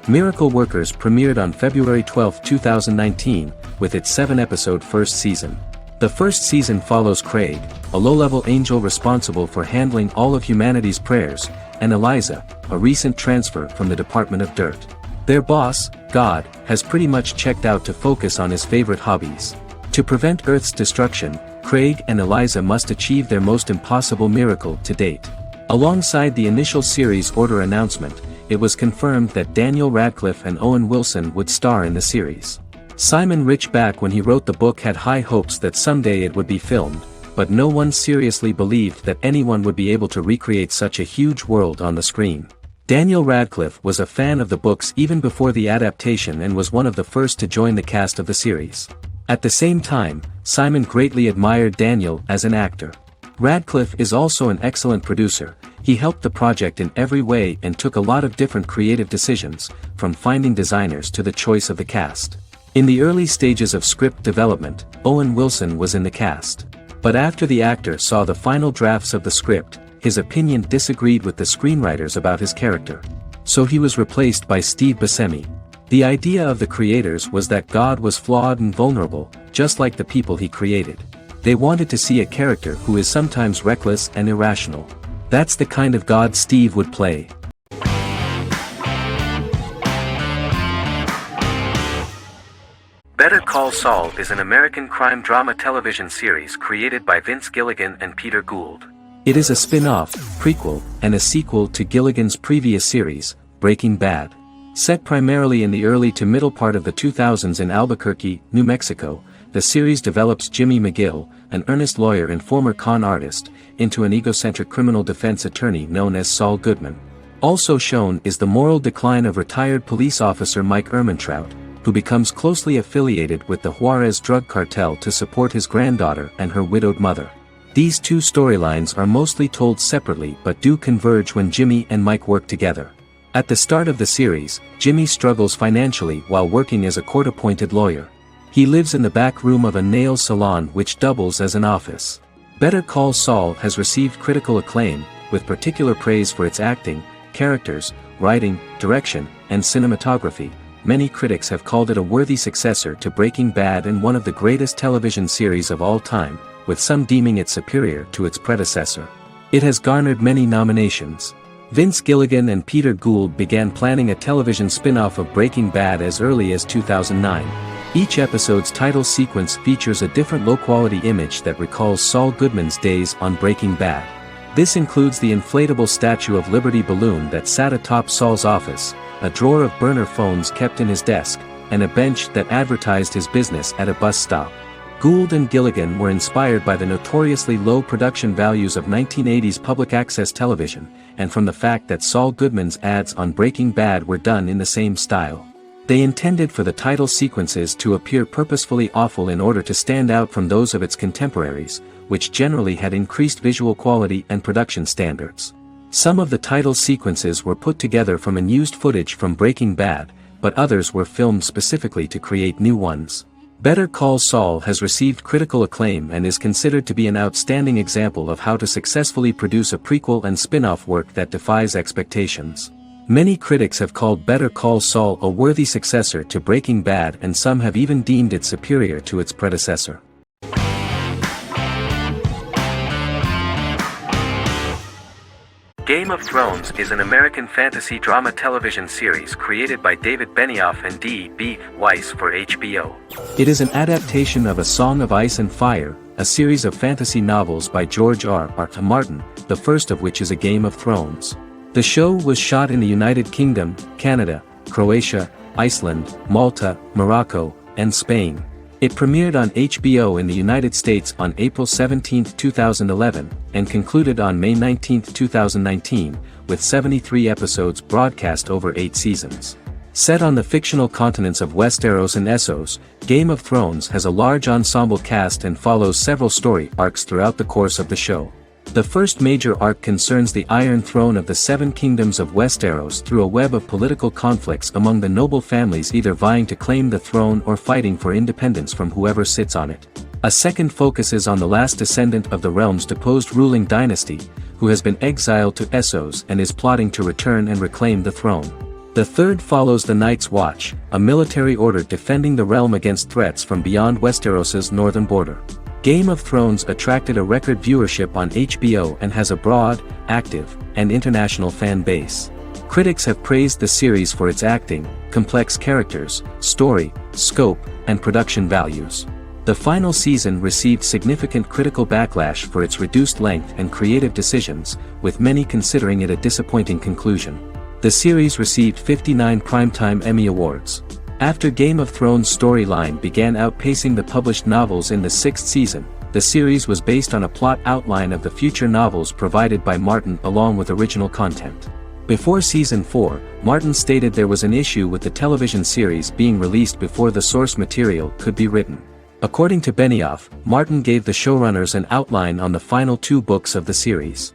Miracle Workers premiered on February 12, 2019, with its 7-episode first season. The first season follows Craig, a low-level angel responsible for handling all of humanity's prayers, and Eliza, a recent transfer from the Department of Dirt. Their boss, God, has pretty much checked out to focus on his favorite hobbies. To prevent Earth's destruction, Craig and Eliza must achieve their most impossible miracle to date. Alongside the initial series order announcement, it was confirmed that Daniel Radcliffe and Owen Wilson would star in the series. Simon Rich back when he wrote the book had high hopes that someday it would be filmed, but no one seriously believed that anyone would be able to recreate such a huge world on the screen. Daniel Radcliffe was a fan of the books even before the adaptation and was one of the first to join the cast of the series. At the same time, Simon greatly admired Daniel as an actor. Radcliffe is also an excellent producer. He helped the project in every way and took a lot of different creative decisions, from finding designers to the choice of the cast. In the early stages of script development, Owen Wilson was in the cast. But after the actor saw the final drafts of the script, his opinion disagreed with the screenwriters about his character. So he was replaced by Steve Buscemi. The idea of the creators was that God was flawed and vulnerable, just like the people he created. They wanted to see a character who is sometimes reckless and irrational. That's the kind of God Steve would play. Better Call Saul is an American crime drama television series created by Vince Gilligan and Peter Gould. It is a spin-off, prequel, and a sequel to Gilligan's previous series, Breaking Bad. Set primarily in the early to middle part of the 2000s in Albuquerque, New Mexico, the series develops Jimmy McGill, an earnest lawyer and former con artist, into an egocentric criminal defense attorney known as Saul Goodman. Also shown is the moral decline of retired police officer Mike Ehrmantraut, who becomes closely affiliated with the Juarez drug cartel to support his granddaughter and her widowed mother. These two storylines are mostly told separately but do converge when Jimmy and Mike work together. At the start of the series, Jimmy struggles financially while working as a court-appointed lawyer. He lives in the back room of a nail salon which doubles as an office. Better Call Saul has received critical acclaim, with particular praise for its acting, characters, writing, direction, and cinematography. Many critics have called it a worthy successor to Breaking Bad and one of the greatest television series of all time, with some deeming it superior to its predecessor. It has garnered many nominations. Vince Gilligan and Peter Gould began planning a television spin-off of Breaking Bad as early as 2009. Each episode's title sequence features a different low-quality image that recalls Saul Goodman's days on Breaking Bad. This includes the inflatable Statue of Liberty balloon that sat atop Saul's office, a drawer of burner phones kept in his desk, and a bench that advertised his business at a bus stop. Gould and Gilligan were inspired by the notoriously low production values of 1980s public access television, and from the fact that Saul Goodman's ads on Breaking Bad were done in the same style. They intended for the title sequences to appear purposefully awful in order to stand out from those of its contemporaries, which generally had increased visual quality and production standards. Some of the title sequences were put together from unused footage from Breaking Bad, but others were filmed specifically to create new ones. Better Call Saul has received critical acclaim and is considered to be an outstanding example of how to successfully produce a prequel and spin-off work that defies expectations. Many critics have called Better Call Saul a worthy successor to Breaking Bad, and some have even deemed it superior to its predecessor. Game of Thrones is an American fantasy drama television series created by David Benioff and D.B. Weiss for HBO. It is an adaptation of A Song of Ice and Fire, a series of fantasy novels by George R.R. Martin, the first of which is A Game of Thrones. The show was shot in the United Kingdom, Canada, Croatia, Iceland, Malta, Morocco, and Spain. It premiered on HBO in the United States on April 17, 2011, and concluded on May 19, 2019, with 73 episodes broadcast over 8 seasons. Set on the fictional continents of Westeros and Essos, Game of Thrones has a large ensemble cast and follows several story arcs throughout the course of the show. The first major arc concerns the Iron Throne of the Seven Kingdoms of Westeros through a web of political conflicts among the noble families either vying to claim the throne or fighting for independence from whoever sits on it. A second focuses on the last descendant of the realm's deposed ruling dynasty, who has been exiled to Essos and is plotting to return and reclaim the throne. The third follows the Night's Watch, a military order defending the realm against threats from beyond Westeros's northern border. Game of Thrones attracted a record viewership on HBO and has a broad, active, and international fan base. Critics have praised the series for its acting, complex characters, story, scope, and production values. The final season received significant critical backlash for its reduced length and creative decisions, with many considering it a disappointing conclusion. The series received 59 Primetime Emmy Awards. After Game of Thrones' storyline began outpacing the published novels in the sixth season, the series was based on a plot outline of the future novels provided by Martin along with original content. Before Season 4, Martin stated there was an issue with the television series being released before the source material could be written. According to Benioff, Martin gave the showrunners an outline on the final 2 books of the series.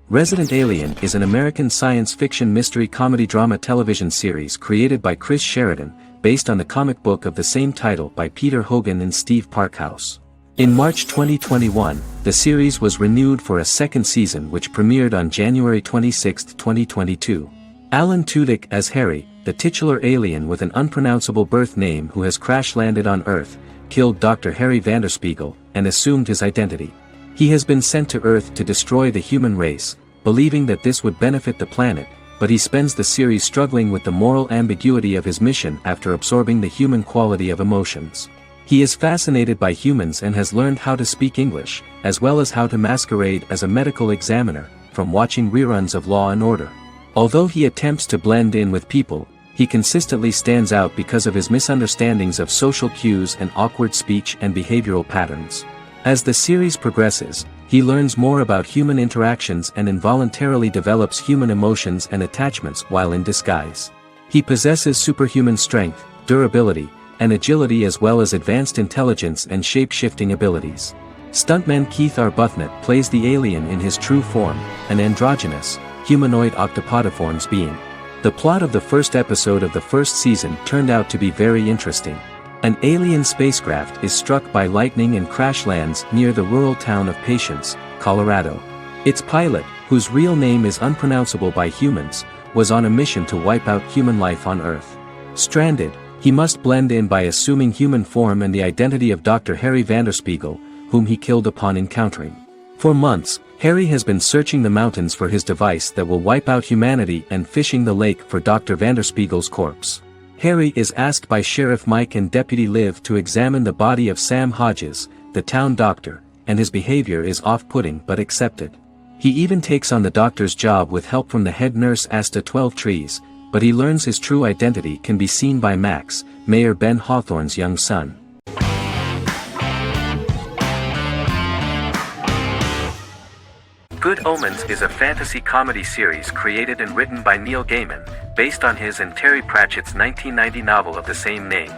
Resident Alien is an American science fiction mystery comedy drama television series created by Chris Sheridan, based on the comic book of the same title by Peter Hogan and Steve Parkhouse. In March 2021, the series was renewed for a second season which premiered on January 26, 2022. Alan Tudyk as Harry, the titular alien with an unpronounceable birth name who has crash-landed on Earth, killed Dr. Harry Vanderspiegel, and assumed his identity. He has been sent to Earth to destroy the human race, believing that this would benefit the planet, but he spends the series struggling with the moral ambiguity of his mission after absorbing the human quality of emotions. He is fascinated by humans and has learned how to speak English, as well as how to masquerade as a medical examiner, from watching reruns of Law and Order. Although he attempts to blend in with people, he consistently stands out because of his misunderstandings of social cues and awkward speech and behavioral patterns. As the series progresses, he learns more about human interactions and involuntarily develops human emotions and attachments while in disguise. He possesses superhuman strength, durability, and agility as well as advanced intelligence and shape-shifting abilities. Stuntman Keith Arbuthnot plays the alien in his true form, an androgynous, humanoid octopodiforms being. The plot of the first episode of the first season turned out to be very interesting. An alien spacecraft is struck by lightning and crash lands near the rural town of Patience, Colorado. Its pilot, whose real name is unpronounceable by humans, was on a mission to wipe out human life on Earth. Stranded, he must blend in by assuming human form and the identity of Dr. Harry Vanderspiegel, whom he killed upon encountering. For months, Harry has been searching the mountains for his device that will wipe out humanity and fishing the lake for Dr. Vanderspiegel's corpse. Harry is asked by Sheriff Mike and Deputy Liv to examine the body of Sam Hodges, the town doctor, and his behavior is off-putting but accepted. He even takes on the doctor's job with help from the head nurse Asta 12 Trees, but he learns his true identity can be seen by Max, Mayor Ben Hawthorne's young son. Good Omens is a fantasy comedy series created and written by Neil Gaiman, based on his and Terry Pratchett's 1990 novel of the same name.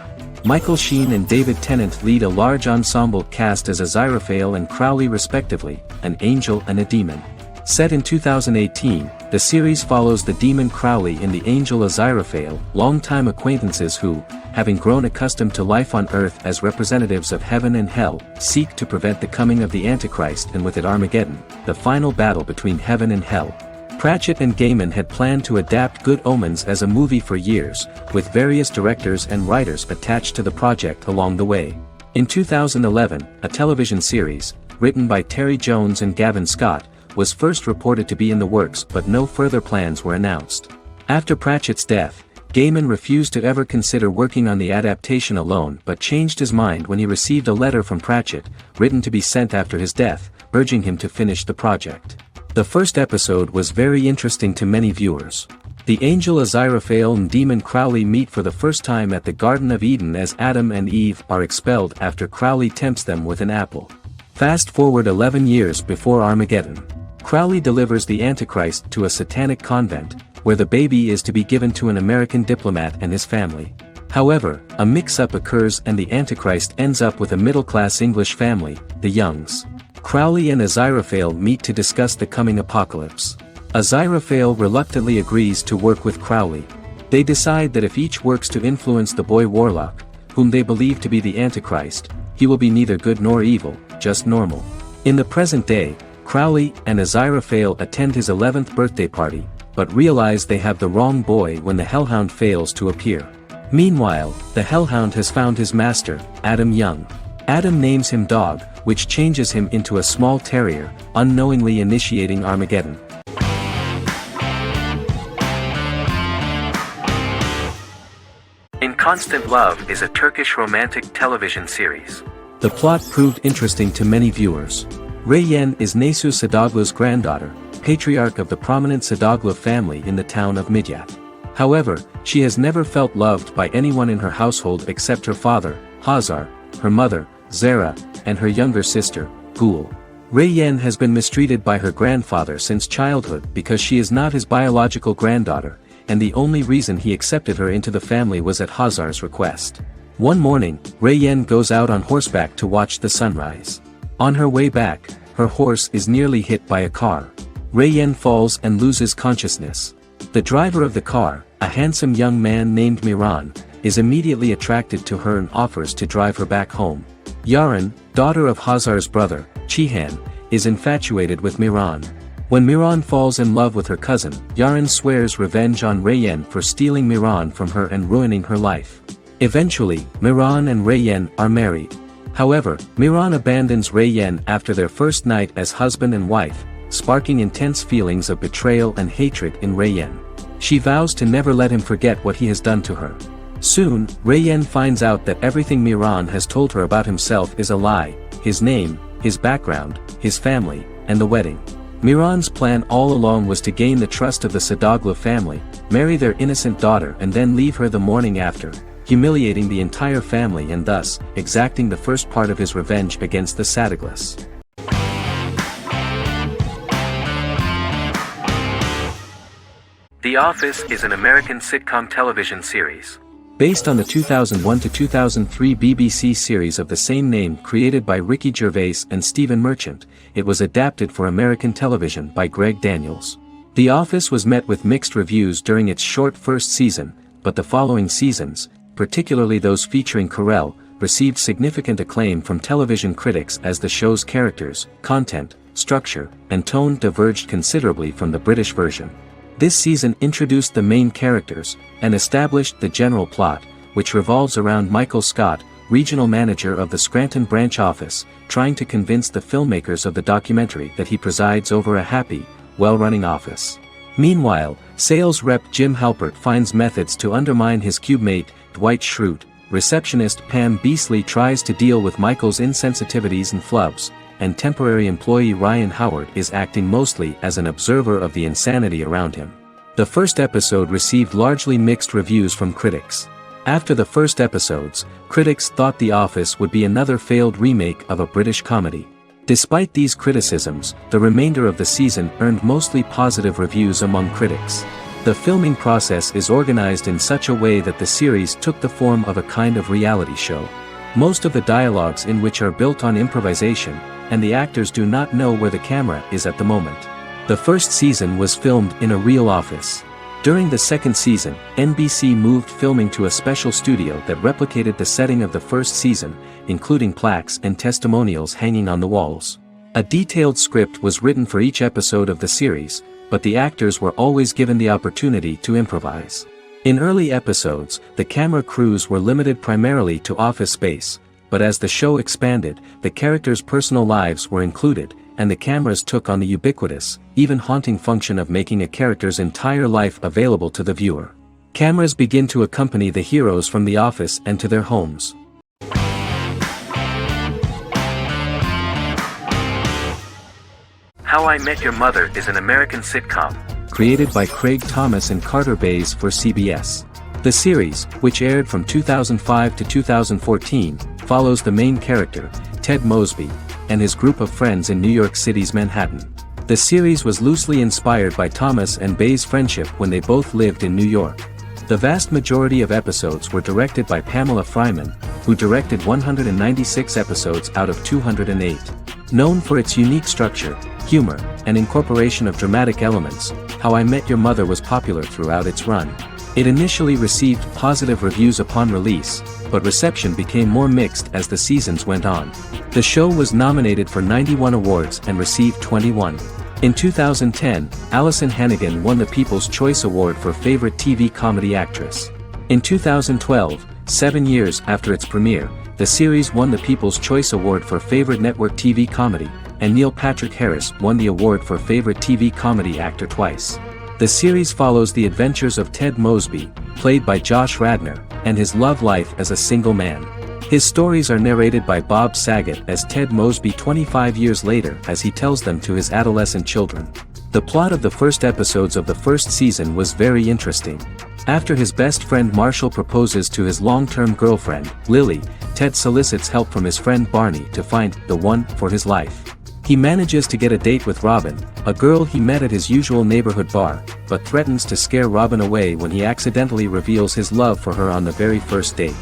Michael Sheen and David Tennant lead a large ensemble cast as Aziraphale and Crowley respectively, an angel and a demon. Set in 2018, the series follows the demon Crowley and the angel Aziraphale, longtime acquaintances who, having grown accustomed to life on Earth as representatives of heaven and hell, seek to prevent the coming of the Antichrist and with it Armageddon, the final battle between heaven and hell. Pratchett and Gaiman had planned to adapt Good Omens as a movie for years, with various directors and writers attached to the project along the way. In 2011, a television series, written by Terry Jones and Gavin Scott, was first reported to be in the works but no further plans were announced. After Pratchett's death, Gaiman refused to ever consider working on the adaptation alone but changed his mind when he received a letter from Pratchett, written to be sent after his death, urging him to finish the project. The first episode was very interesting to many viewers. The angel Aziraphale and demon Crowley meet for the first time at the Garden of Eden as Adam and Eve are expelled after Crowley tempts them with an apple. Fast forward 11 years before Armageddon. Crowley delivers the Antichrist to a satanic convent, where the baby is to be given to an American diplomat and his family. However, a mix-up occurs and the Antichrist ends up with a middle-class English family, the Youngs. Crowley and Aziraphale meet to discuss the coming apocalypse. Aziraphale reluctantly agrees to work with Crowley. They decide that if each works to influence the boy Warlock, whom they believe to be the Antichrist, he will be neither good nor evil, just normal. In the present day, Crowley and Aziraphale attend his 11th birthday party, but realize they have the wrong boy when the Hellhound fails to appear. Meanwhile, the Hellhound has found his master, Adam Young. Adam names him Dog, which changes him into a small terrier, unknowingly initiating Armageddon. In Constant Love is a Turkish romantic television series. The plot proved interesting to many viewers. Reyyen is Nesu Sadoglu's granddaughter, patriarch of the prominent Sadoglu family in the town of Midyat. However, she has never felt loved by anyone in her household except her father, Hazar, her mother, Zara, and her younger sister, Gul. Reyyen has been mistreated by her grandfather since childhood because she is not his biological granddaughter, and the only reason he accepted her into the family was at Hazar's request. One morning, Reyyen goes out on horseback to watch the sunrise. On her way back, her horse is nearly hit by a car. Reyyen falls and loses consciousness. The driver of the car, a handsome young man named Miran, is immediately attracted to her and offers to drive her back home. Yaren, daughter of Hazar's brother, Cihan, is infatuated with Miran. When Miran falls in love with her cousin, Yaren swears revenge on Reyyen for stealing Miran from her and ruining her life. Eventually, Miran and Reyyen are married. However, Miran abandons Reyyen after their first night as husband and wife, sparking intense feelings of betrayal and hatred in Reyyen. She vows to never let him forget what he has done to her. Soon, Reyyen finds out that everything Miran has told her about himself is a lie: his name, his background, his family, and the wedding. Miran's plan all along was to gain the trust of the Sadoglu family, marry their innocent daughter and then leave her the morning after, humiliating the entire family and thus, exacting the first part of his revenge against the Sadoglus. The Office is an American sitcom television series. Based on the 2001 to 2003 BBC series of the same name created by Ricky Gervais and Stephen Merchant, it was adapted for American television by Greg Daniels. The Office was met with mixed reviews during its short first season, but the following seasons, particularly those featuring Carell, received significant acclaim from television critics as the show's characters, content, structure, and tone diverged considerably from the British version. This season introduced the main characters, and established the general plot, which revolves around Michael Scott, regional manager of the Scranton branch office, trying to convince the filmmakers of the documentary that he presides over a happy, well-running office. Meanwhile, sales rep Jim Halpert finds methods to undermine his cube-mate, Dwight Schrute. Receptionist Pam Beasley tries to deal with Michael's insensitivities and flubs, and temporary employee Ryan Howard is acting mostly as an observer of the insanity around him. The first episode received largely mixed reviews from critics. After the first episodes, critics thought The Office would be another failed remake of a British comedy. Despite these criticisms, the remainder of the season earned mostly positive reviews among critics. The filming process is organized in such a way that the series took the form of a kind of reality show. Most of the dialogues in which are built on improvisation, and the actors do not know where the camera is at the moment. The first season was filmed in a real office. During the second season, NBC moved filming to a special studio that replicated the setting of the first season, including plaques and testimonials hanging on the walls. A detailed script was written for each episode of the series, but the actors were always given the opportunity to improvise. In early episodes, the camera crews were limited primarily to office space, but as the show expanded, the characters' personal lives were included, and the cameras took on the ubiquitous, even haunting function of making a character's entire life available to the viewer. Cameras begin to accompany the heroes from the office and to their homes. How I Met Your Mother is an American sitcom. Created by Craig Thomas and Carter Bays for CBS. The series, which aired from 2005 to 2014, follows the main character, Ted Mosby, and his group of friends in New York City's Manhattan. The series was loosely inspired by Thomas and Bays' friendship when they both lived in New York. The vast majority of episodes were directed by Pamela Fryman, who directed 196 episodes out of 208. Known for its unique structure, humor, and incorporation of dramatic elements, How I Met Your Mother was popular throughout its run. It initially received positive reviews upon release, but reception became more mixed as the seasons went on. The show was nominated for 91 awards and received 21. In 2010, Allison Hannigan won the People's Choice Award for Favorite TV Comedy Actress. In 2012, 7 years after its premiere, The series won the People's Choice Award for Favorite Network TV Comedy, and Neil Patrick Harris won the award for Favorite TV Comedy Actor twice. The series follows the adventures of Ted Mosby, played by Josh Radnor, and his love life as a single man. His stories are narrated by Bob Saget as Ted Mosby 25 years later as he tells them to his adolescent children. The plot of the first episodes of the first season was very interesting. After his best friend Marshall proposes to his long-term girlfriend, Lily, Ted solicits help from his friend Barney to find the one for his life. He manages to get a date with Robin, a girl he met at his usual neighborhood bar, but threatens to scare Robin away when he accidentally reveals his love for her on the very first date.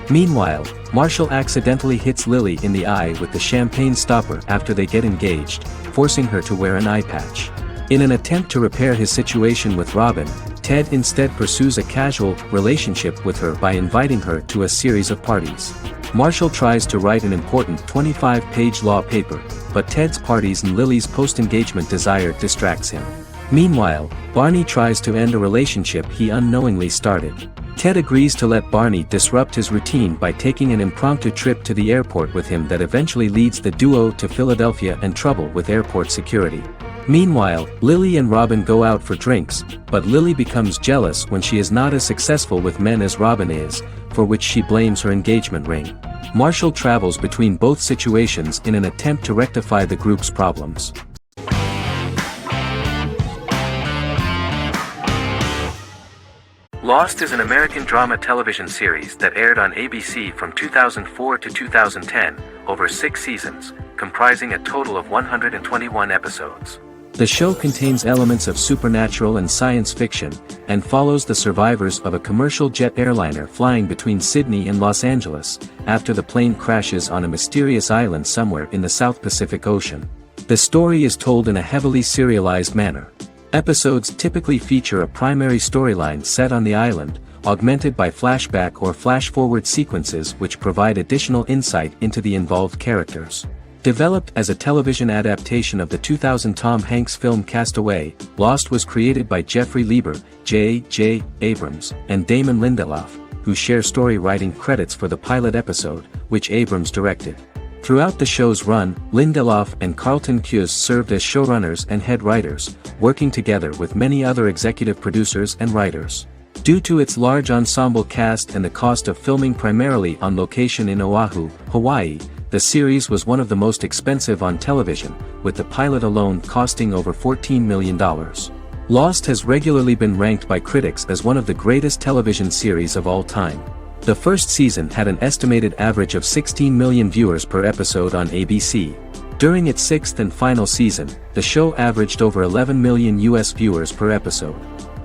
Meanwhile, Marshall accidentally hits Lily in the eye with the champagne stopper after they get engaged, forcing her to wear an eye patch. In an attempt to repair his situation with Robin, Ted instead pursues a casual relationship with her by inviting her to a series of parties. Marshall tries to write an important 25-page law paper, but Ted's parties and Lily's post-engagement desire distracts him. Meanwhile, Barney tries to end a relationship he unknowingly started. Ted agrees to let Barney disrupt his routine by taking an impromptu trip to the airport with him that eventually leads the duo to Philadelphia and trouble with airport security. Meanwhile, Lily and Robin go out for drinks, but Lily becomes jealous when she is not as successful with men as Robin is, for which she blames her engagement ring. Marshall travels between both situations in an attempt to rectify the group's problems. Lost is an American drama television series that aired on ABC from 2004 to 2010, over 6 seasons, comprising a total of 121 episodes. The show contains elements of supernatural and science fiction, and follows the survivors of a commercial jet airliner flying between Sydney and Los Angeles, after the plane crashes on a mysterious island somewhere in the South Pacific Ocean. The story is told in a heavily serialized manner. Episodes typically feature a primary storyline set on the island, augmented by flashback or flash-forward sequences which provide additional insight into the involved characters. Developed as a television adaptation of the 2000 Tom Hanks film Castaway, Lost was created by Jeffrey Lieber, J.J. Abrams, and Damon Lindelof, who share story writing credits for the pilot episode, which Abrams directed. Throughout the show's run, Lindelof and Carlton Cuse served as showrunners and head writers, working together with many other executive producers and writers. Due to its large ensemble cast and the cost of filming primarily on location in Oahu, Hawaii, the series was one of the most expensive on television, with the pilot alone costing over $14 million. Lost has regularly been ranked by critics as one of the greatest television series of all time. The first season had an estimated average of 16 million viewers per episode on ABC. During its 6th and final season, the show averaged over 11 million US viewers per episode.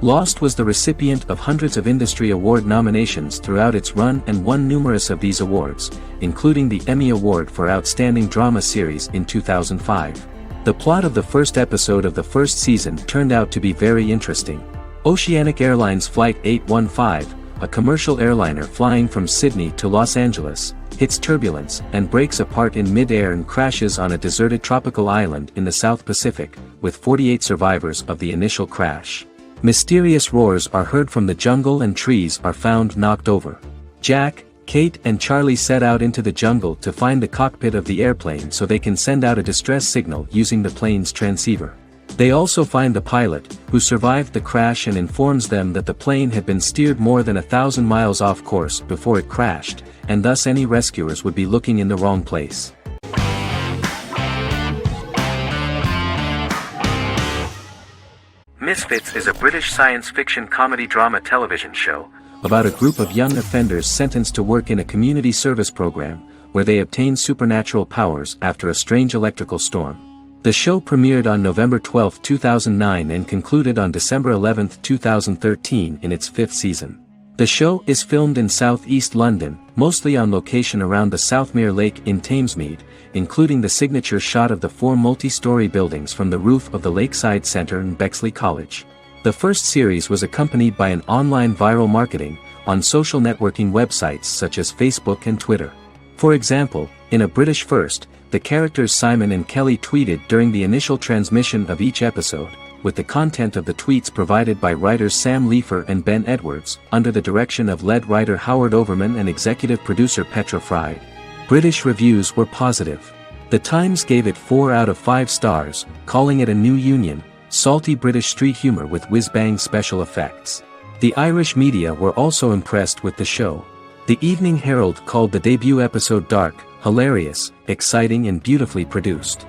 Lost was the recipient of hundreds of industry award nominations throughout its run and won numerous of these awards, including the Emmy Award for Outstanding Drama Series in 2005. The plot of the first episode of the first season turned out to be very interesting. Oceanic Airlines Flight 815, a commercial airliner flying from Sydney to Los Angeles, hits turbulence and breaks apart in mid-air and crashes on a deserted tropical island in the South Pacific, with 48 survivors of the initial crash. Mysterious roars are heard from the jungle and trees are found knocked over. Jack, Kate and Charlie set out into the jungle to find the cockpit of the airplane so they can send out a distress signal using the plane's transceiver. They also find the pilot, who survived the crash and informs them that the plane had been steered more than 1,000 miles off course before it crashed, and thus any rescuers would be looking in the wrong place. Misfits is a British science fiction comedy drama television show about a group of young offenders sentenced to work in a community service program, where they obtain supernatural powers after a strange electrical storm. The show premiered on November 12, 2009 and concluded on December 11, 2013 in its 5th season. The show is filmed in southeast London, mostly on location around the Southmere Lake in Thamesmead, including the signature shot of the 4 multi-story buildings from the roof of the Lakeside Centre and Bexley College. The first series was accompanied by an online viral marketing on social networking websites such as Facebook and Twitter. For example, in a British first, the characters Simon and Kelly tweeted during the initial transmission of each episode, with the content of the tweets provided by writers Sam Leifer and Ben Edwards, under the direction of lead writer Howard Overman and executive producer Petra Fried. British reviews were positive. The Times gave it 4 out of 5 stars, calling it a new union, salty British street humor with whiz-bang special effects. The Irish media were also impressed with the show. The Evening Herald called the debut episode dark, hilarious, exciting and beautifully produced.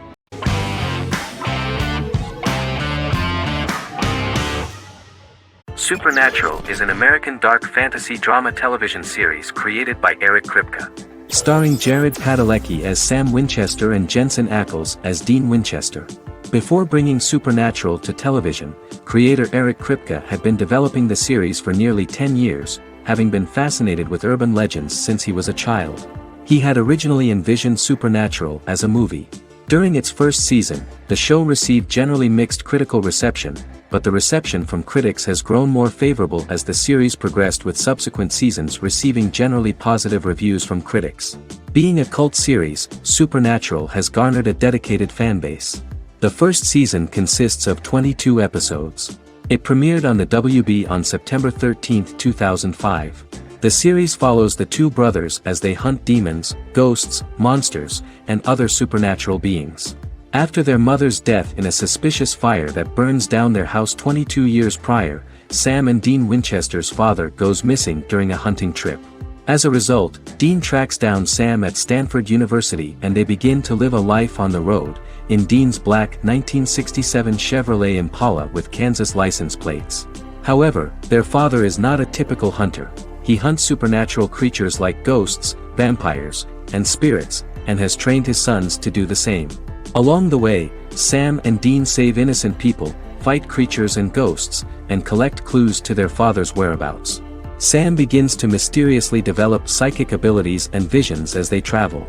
Supernatural is an American dark fantasy drama television series created by Eric Kripke. Starring Jared Padalecki as Sam Winchester and Jensen Ackles as Dean Winchester. Before bringing Supernatural to television, creator Eric Kripke had been developing the series for nearly 10 years, having been fascinated with urban legends since he was a child. He had originally envisioned Supernatural as a movie. During its first season, the show received generally mixed critical reception, but the reception from critics has grown more favorable as the series progressed, with subsequent seasons receiving generally positive reviews from critics. Being a cult series, Supernatural has garnered a dedicated fanbase. The first season consists of 22 episodes. It premiered on the WB on September 13, 2005. The series follows the two brothers as they hunt demons, ghosts, monsters, and other supernatural beings. After their mother's death in a suspicious fire that burns down their house 22 years prior, Sam and Dean Winchester's father goes missing during a hunting trip. As a result, Dean tracks down Sam at Stanford University and they begin to live a life on the road, in Dean's black 1967 Chevrolet Impala with Kansas license plates. However, their father is not a typical hunter. He hunts supernatural creatures like ghosts, vampires, and spirits, and has trained his sons to do the same. Along the way, Sam and Dean save innocent people, fight creatures and ghosts, and collect clues to their father's whereabouts. Sam begins to mysteriously develop psychic abilities and visions as they travel.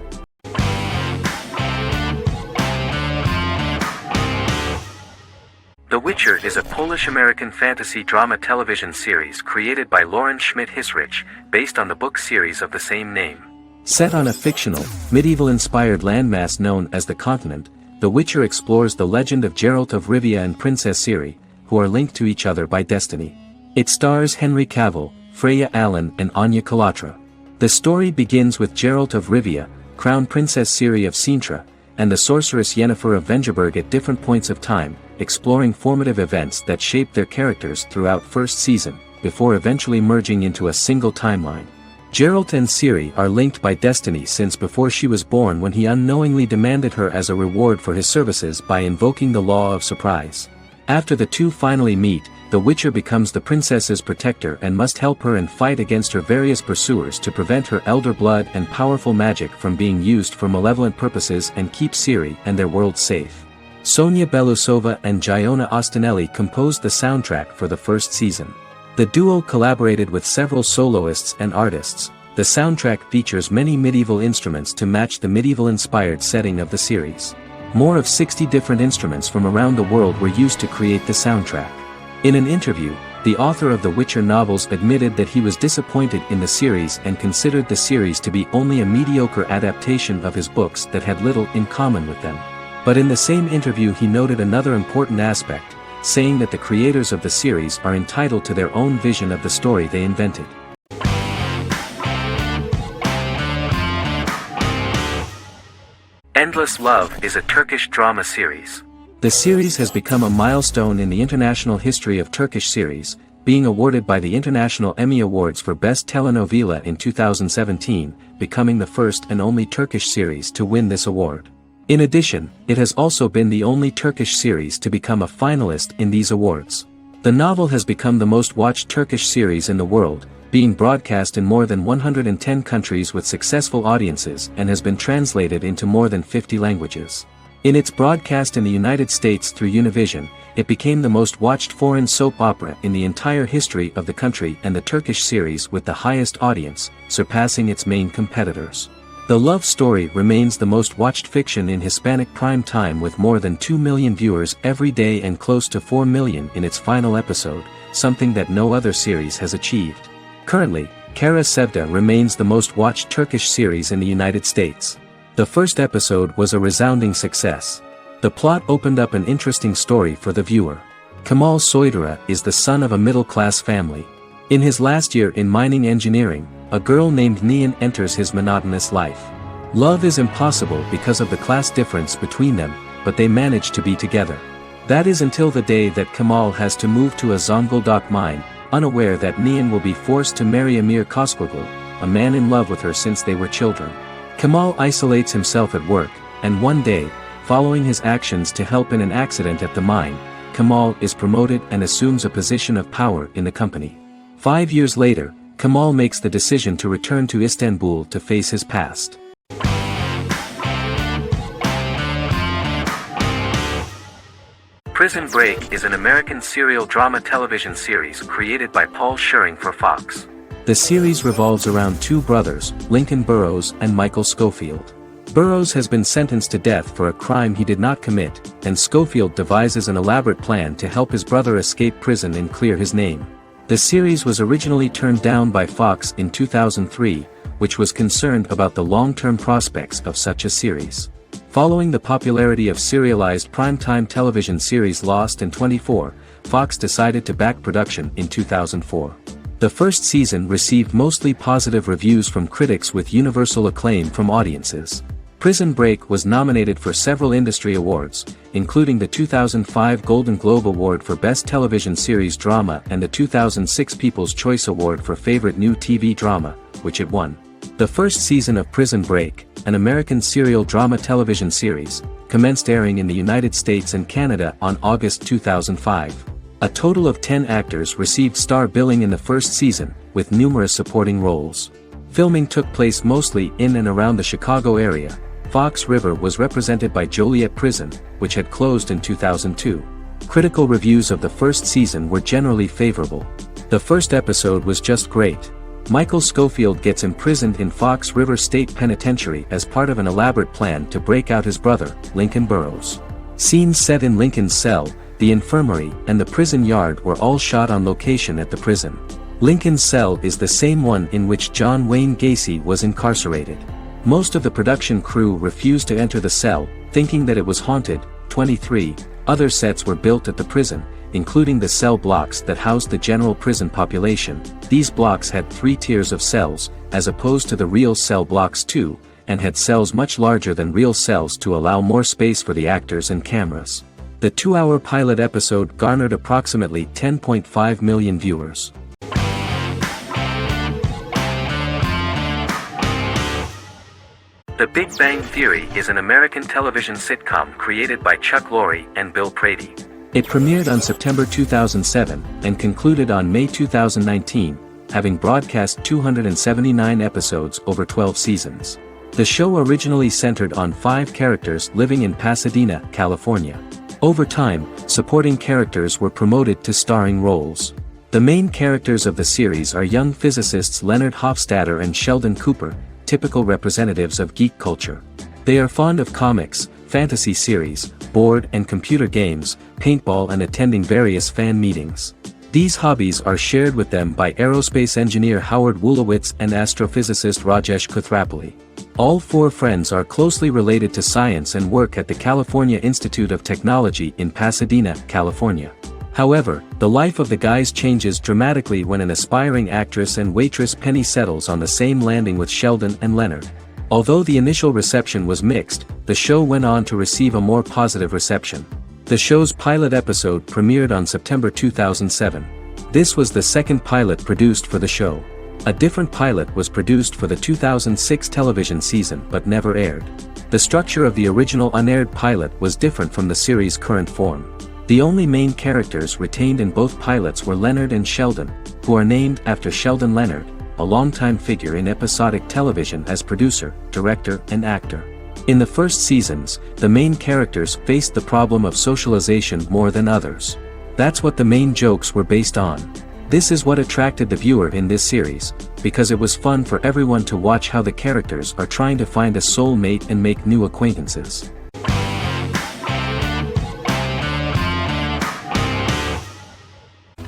The Witcher is a Polish-American fantasy drama television series created by Lauren Schmidt-Hisrich, based on the book series of the same name. Set on a fictional, medieval-inspired landmass known as the Continent, The Witcher explores the legend of Geralt of Rivia and Princess Ciri, who are linked to each other by destiny. It stars Henry Cavill, Freya Allan and Anya Chalotra. The story begins with Geralt of Rivia, Crown Princess Ciri of Sintra, and the sorceress Yennefer of Vengerberg at different points of time, exploring formative events that shape their characters throughout first season, before eventually merging into a single timeline. Geralt and Ciri are linked by destiny since before she was born, when he unknowingly demanded her as a reward for his services by invoking the law of surprise. After the two finally meet, the Witcher becomes the princess's protector and must help her and fight against her various pursuers to prevent her elder blood and powerful magic from being used for malevolent purposes and keep Ciri and their world safe. Sonia Belousova and Giona Ostinelli composed the soundtrack for the first season. The duo collaborated with several soloists and artists. The soundtrack features many medieval instruments to match the medieval-inspired setting of the series. More of 60 different instruments from around the world were used to create the soundtrack. In an interview, the author of the Witcher novels admitted that he was disappointed in the series and considered the series to be only a mediocre adaptation of his books that had little in common with them. But in the same interview he noted another important aspect, saying that the creators of the series are entitled to their own vision of the story they invented. Endless Love is a Turkish drama series. The series has become a milestone in the international history of Turkish series, being awarded by the International Emmy Awards for Best Telenovela in 2017, becoming the first and only Turkish series to win this award. In addition, it has also been the only Turkish series to become a finalist in these awards. The novel has become the most watched Turkish series in the world, being broadcast in more than 110 countries with successful audiences, and has been translated into more than 50 languages. In its broadcast in the United States through Univision, it became the most watched foreign soap opera in the entire history of the country and the Turkish series with the highest audience, surpassing its main competitors. The love story remains the most watched fiction in Hispanic prime time with more than 2 million viewers every day and close to 4 million in its final episode, something that no other series has achieved. Currently, Kara Sevda remains the most watched Turkish series in the United States. The first episode was a resounding success. The plot opened up an interesting story for the viewer. Kemal Soydura is the son of a middle-class family. In his last year in mining engineering, a girl named Nihan enters his monotonous life. Love is impossible because of the class difference between them, but they manage to be together. That is until the day that Kemal has to move to a Zonguldak mine, unaware that Nihan will be forced to marry Amir Koskoglu, a man in love with her since they were children. Kemal isolates himself at work, and one day, following his actions to help in an accident at the mine, Kemal is promoted and assumes a position of power in the company. 5 years later, Kemal makes the decision to return to Istanbul to face his past. Prison Break is an American serial drama television series created by Paul Schering for Fox. The series revolves around two brothers, Lincoln Burrows and Michael Schofield. Burrows has been sentenced to death for a crime he did not commit, and Schofield devises an elaborate plan to help his brother escape prison and clear his name. The series was originally turned down by Fox in 2003, which was concerned about the long-term prospects of such a series. Following the popularity of serialized primetime television series Lost in 24, Fox decided to back production in 2004. The first season received mostly positive reviews from critics with universal acclaim from audiences. Prison Break was nominated for several industry awards, including the 2005 Golden Globe Award for Best Television Series Drama and the 2006 People's Choice Award for Favorite New TV Drama, which it won. The first season of Prison Break, an American serial drama television series, commenced airing in the United States and Canada on August 2005. A total of 10 actors received star billing in the first season, with numerous supporting roles. Filming took place mostly in and around the Chicago area. Fox River was represented by Joliet Prison, which had closed in 2002. Critical reviews of the first season were generally favorable. The first episode was just great. Michael Schofield gets imprisoned in Fox River State Penitentiary as part of an elaborate plan to break out his brother, Lincoln Burrows. Scenes set in Lincoln's cell, the infirmary, and the prison yard were all shot on location at the prison. Lincoln's cell is the same one in which John Wayne Gacy was incarcerated. Most of the production crew refused to enter the cell, thinking that it was haunted. 23 other sets were built at the prison, including the cell blocks that housed the general prison population. These blocks had 3 tiers of cells, as opposed to the real cell blocks 2, and had cells much larger than real cells to allow more space for the actors and cameras. The 2-hour pilot episode garnered approximately 10.5 million viewers. The Big Bang Theory is an American television sitcom created by Chuck Lorre and Bill Prady. It premiered on September 2007, and concluded on May 2019, having broadcast 279 episodes over 12 seasons. The show originally centered on 5 characters living in Pasadena, California. Over time, supporting characters were promoted to starring roles. The main characters of the series are young physicists Leonard Hofstadter and Sheldon Cooper, typical representatives of geek culture. They are fond of comics, fantasy series, board and computer games, paintball, and attending various fan meetings. These hobbies are shared with them by aerospace engineer Howard Wolowitz and astrophysicist Rajesh Kuthrapalli. All 4 friends are closely related to science and work at the California Institute of Technology in Pasadena, California. However, the life of the guys changes dramatically when an aspiring actress and waitress Penny settles on the same landing with Sheldon and Leonard. Although the initial reception was mixed, the show went on to receive a more positive reception. The show's pilot episode premiered on September 2007. This was the second pilot produced for the show. A different pilot was produced for the 2006 television season but never aired. The structure of the original unaired pilot was different from the series' current form. The only main characters retained in both pilots were Leonard and Sheldon, who are named after Sheldon Leonard, a longtime figure in episodic television as producer, director, and actor. In the first seasons, the main characters faced the problem of socialization more than others. That's what the main jokes were based on. This is what attracted the viewer in this series, because it was fun for everyone to watch how the characters are trying to find a soulmate and make new acquaintances.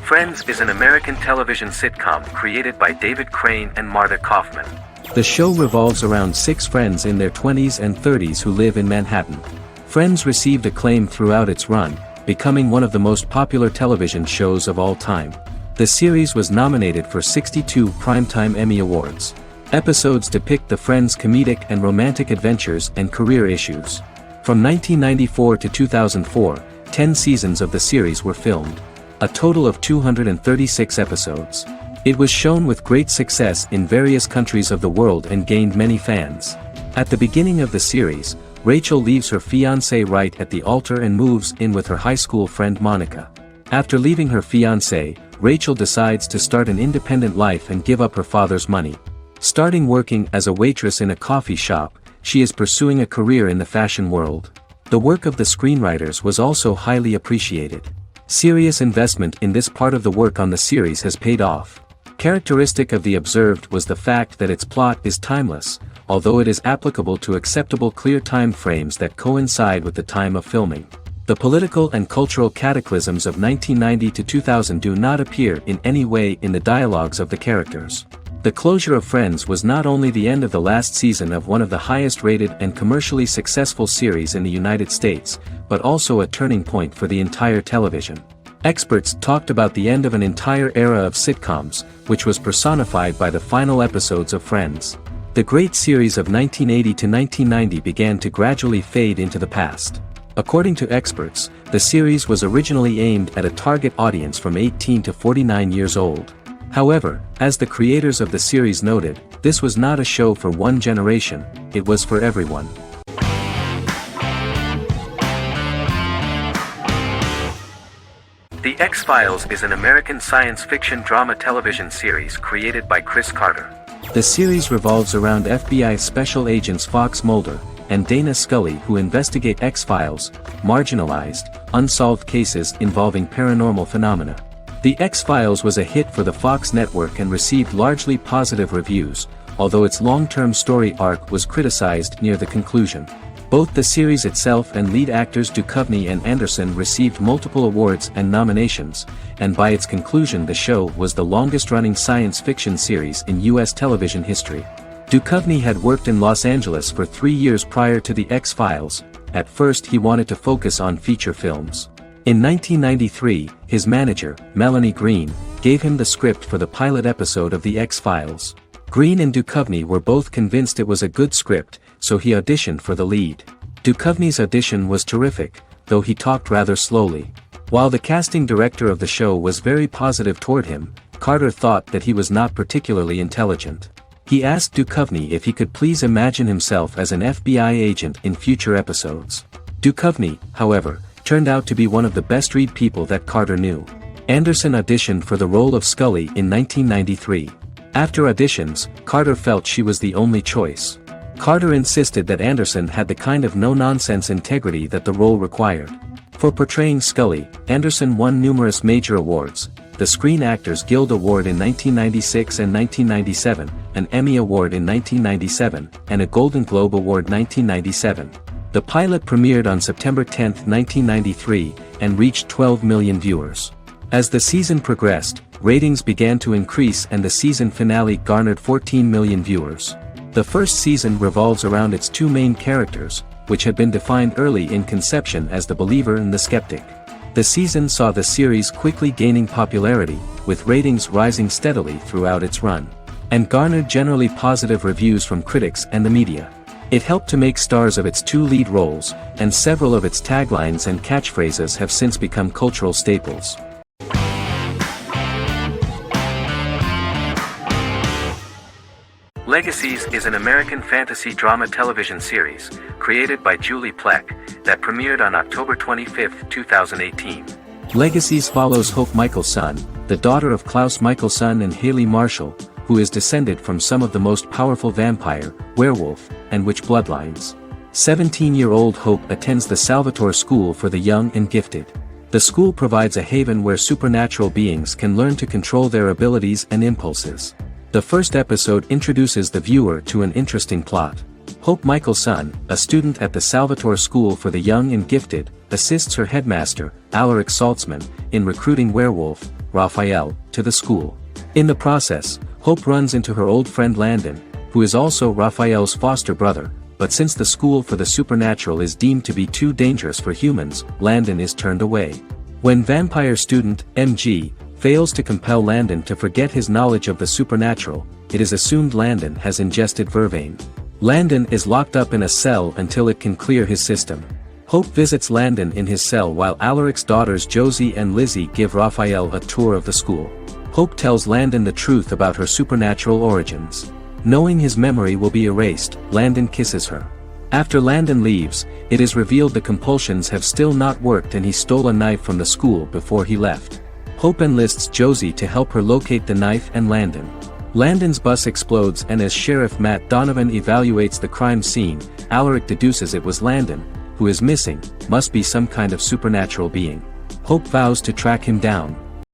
Friends is an American television sitcom created by David Crane and Marta Kaufman. The show revolves around 6 friends in their 20s and 30s who live in Manhattan. Friends received acclaim throughout its run, becoming one of the most popular television shows of all time. The series was nominated for 62 Primetime Emmy Awards. Episodes depict the friends' comedic and romantic adventures and career issues. From 1994 to 2004, 10 seasons of the series were filmed. A total of 236 episodes. It was shown with great success in various countries of the world and gained many fans. At the beginning of the series, Rachel leaves her fiancé right at the altar and moves in with her high school friend Monica. After leaving her fiancé, Rachel decides to start an independent life and give up her father's money. Starting working as a waitress in a coffee shop, she is pursuing a career in the fashion world. The work of the screenwriters was also highly appreciated. Serious investment in this part of the work on the series has paid off. Characteristic of The Observed was the fact that its plot is timeless, although it is applicable to acceptable clear time frames that coincide with the time of filming. The political and cultural cataclysms of 1990 to 2000 do not appear in any way in the dialogues of the characters. The closure of Friends was not only the end of the last season of one of the highest-rated and commercially successful series in the United States, but also a turning point for the entire television. Experts talked about the end of an entire era of sitcoms, which was personified by the final episodes of Friends. The great series of 1980 to 1990 began to gradually fade into the past. According to experts, the series was originally aimed at a target audience from 18 to 49 years old. However, as the creators of the series noted, this was not a show for one generation, it was for everyone. The X-Files is an American science fiction drama television series created by Chris Carter. The series revolves around FBI special agents Fox Mulder and Dana Scully who investigate X-Files, marginalized, unsolved cases involving paranormal phenomena. The X-Files was a hit for the Fox network and received largely positive reviews, although its long-term story arc was criticized near the conclusion. Both the series itself and lead actors Duchovny and Anderson received multiple awards and nominations, and by its conclusion the show was the longest-running science fiction series in U.S. television history. Duchovny had worked in Los Angeles for 3 years prior to The X-Files. At first he wanted to focus on feature films. In 1993, his manager, Melanie Green, gave him the script for the pilot episode of The X-Files. Green and Duchovny were both convinced it was a good script, so he auditioned for the lead. Duchovny's audition was terrific, though he talked rather slowly. While the casting director of the show was very positive toward him, Carter thought that he was not particularly intelligent. He asked Duchovny if he could please imagine himself as an FBI agent in future episodes. Duchovny, however, turned out to be one of the best-read people that Carter knew. Anderson auditioned for the role of Scully in 1993. After auditions, Carter felt she was the only choice. Carter insisted that Anderson had the kind of no-nonsense integrity that the role required. For portraying Scully, Anderson won numerous major awards, the Screen Actors Guild Award in 1996 and 1997, an Emmy Award in 1997, and a Golden Globe Award 1997. The pilot premiered on September 10, 1993, and reached 12 million viewers. As the season progressed, ratings began to increase and the season finale garnered 14 million viewers. The first season revolves around its two main characters, which had been defined early in conception as the believer and the skeptic. The season saw the series quickly gaining popularity, with ratings rising steadily throughout its run, and garnered generally positive reviews from critics and the media. It helped to make stars of its two lead roles, and several of its taglines and catchphrases have since become cultural staples. Legacies is an American fantasy drama television series, created by Julie Plec, that premiered on October 25, 2018. Legacies follows Hope Michelson, the daughter of Klaus Michelson and Haley Marshall, who is descended from some of the most powerful vampire, werewolf, and witch bloodlines. 17-year-old Hope attends the Salvatore School for the Young and Gifted. The school provides a haven where supernatural beings can learn to control their abilities and impulses. The first episode introduces the viewer to an interesting plot. Hope Michelson, a student at the Salvatore School for the Young and Gifted, assists her headmaster, Alaric Saltzman, in recruiting werewolf, Raphael, to the school. In the process, Hope runs into her old friend Landon, who is also Raphael's foster brother, but since the school for the supernatural is deemed to be too dangerous for humans, Landon is turned away. When vampire student, MG, fails to compel Landon to forget his knowledge of the supernatural, it is assumed Landon has ingested vervain. Landon is locked up in a cell until it can clear his system. Hope visits Landon in his cell while Alaric's daughters Josie and Lizzie give Raphael a tour of the school. Hope tells Landon the truth about her supernatural origins. Knowing his memory will be erased, Landon kisses her. After Landon leaves, it is revealed the compulsions have still not worked and he stole a knife from the school before he left. Hope enlists Josie to help her locate the knife and Landon. Landon's bus explodes and as Sheriff Matt Donovan evaluates the crime scene, Alaric deduces it was Landon, who is missing, must be some kind of supernatural being. Hope vows to track him down,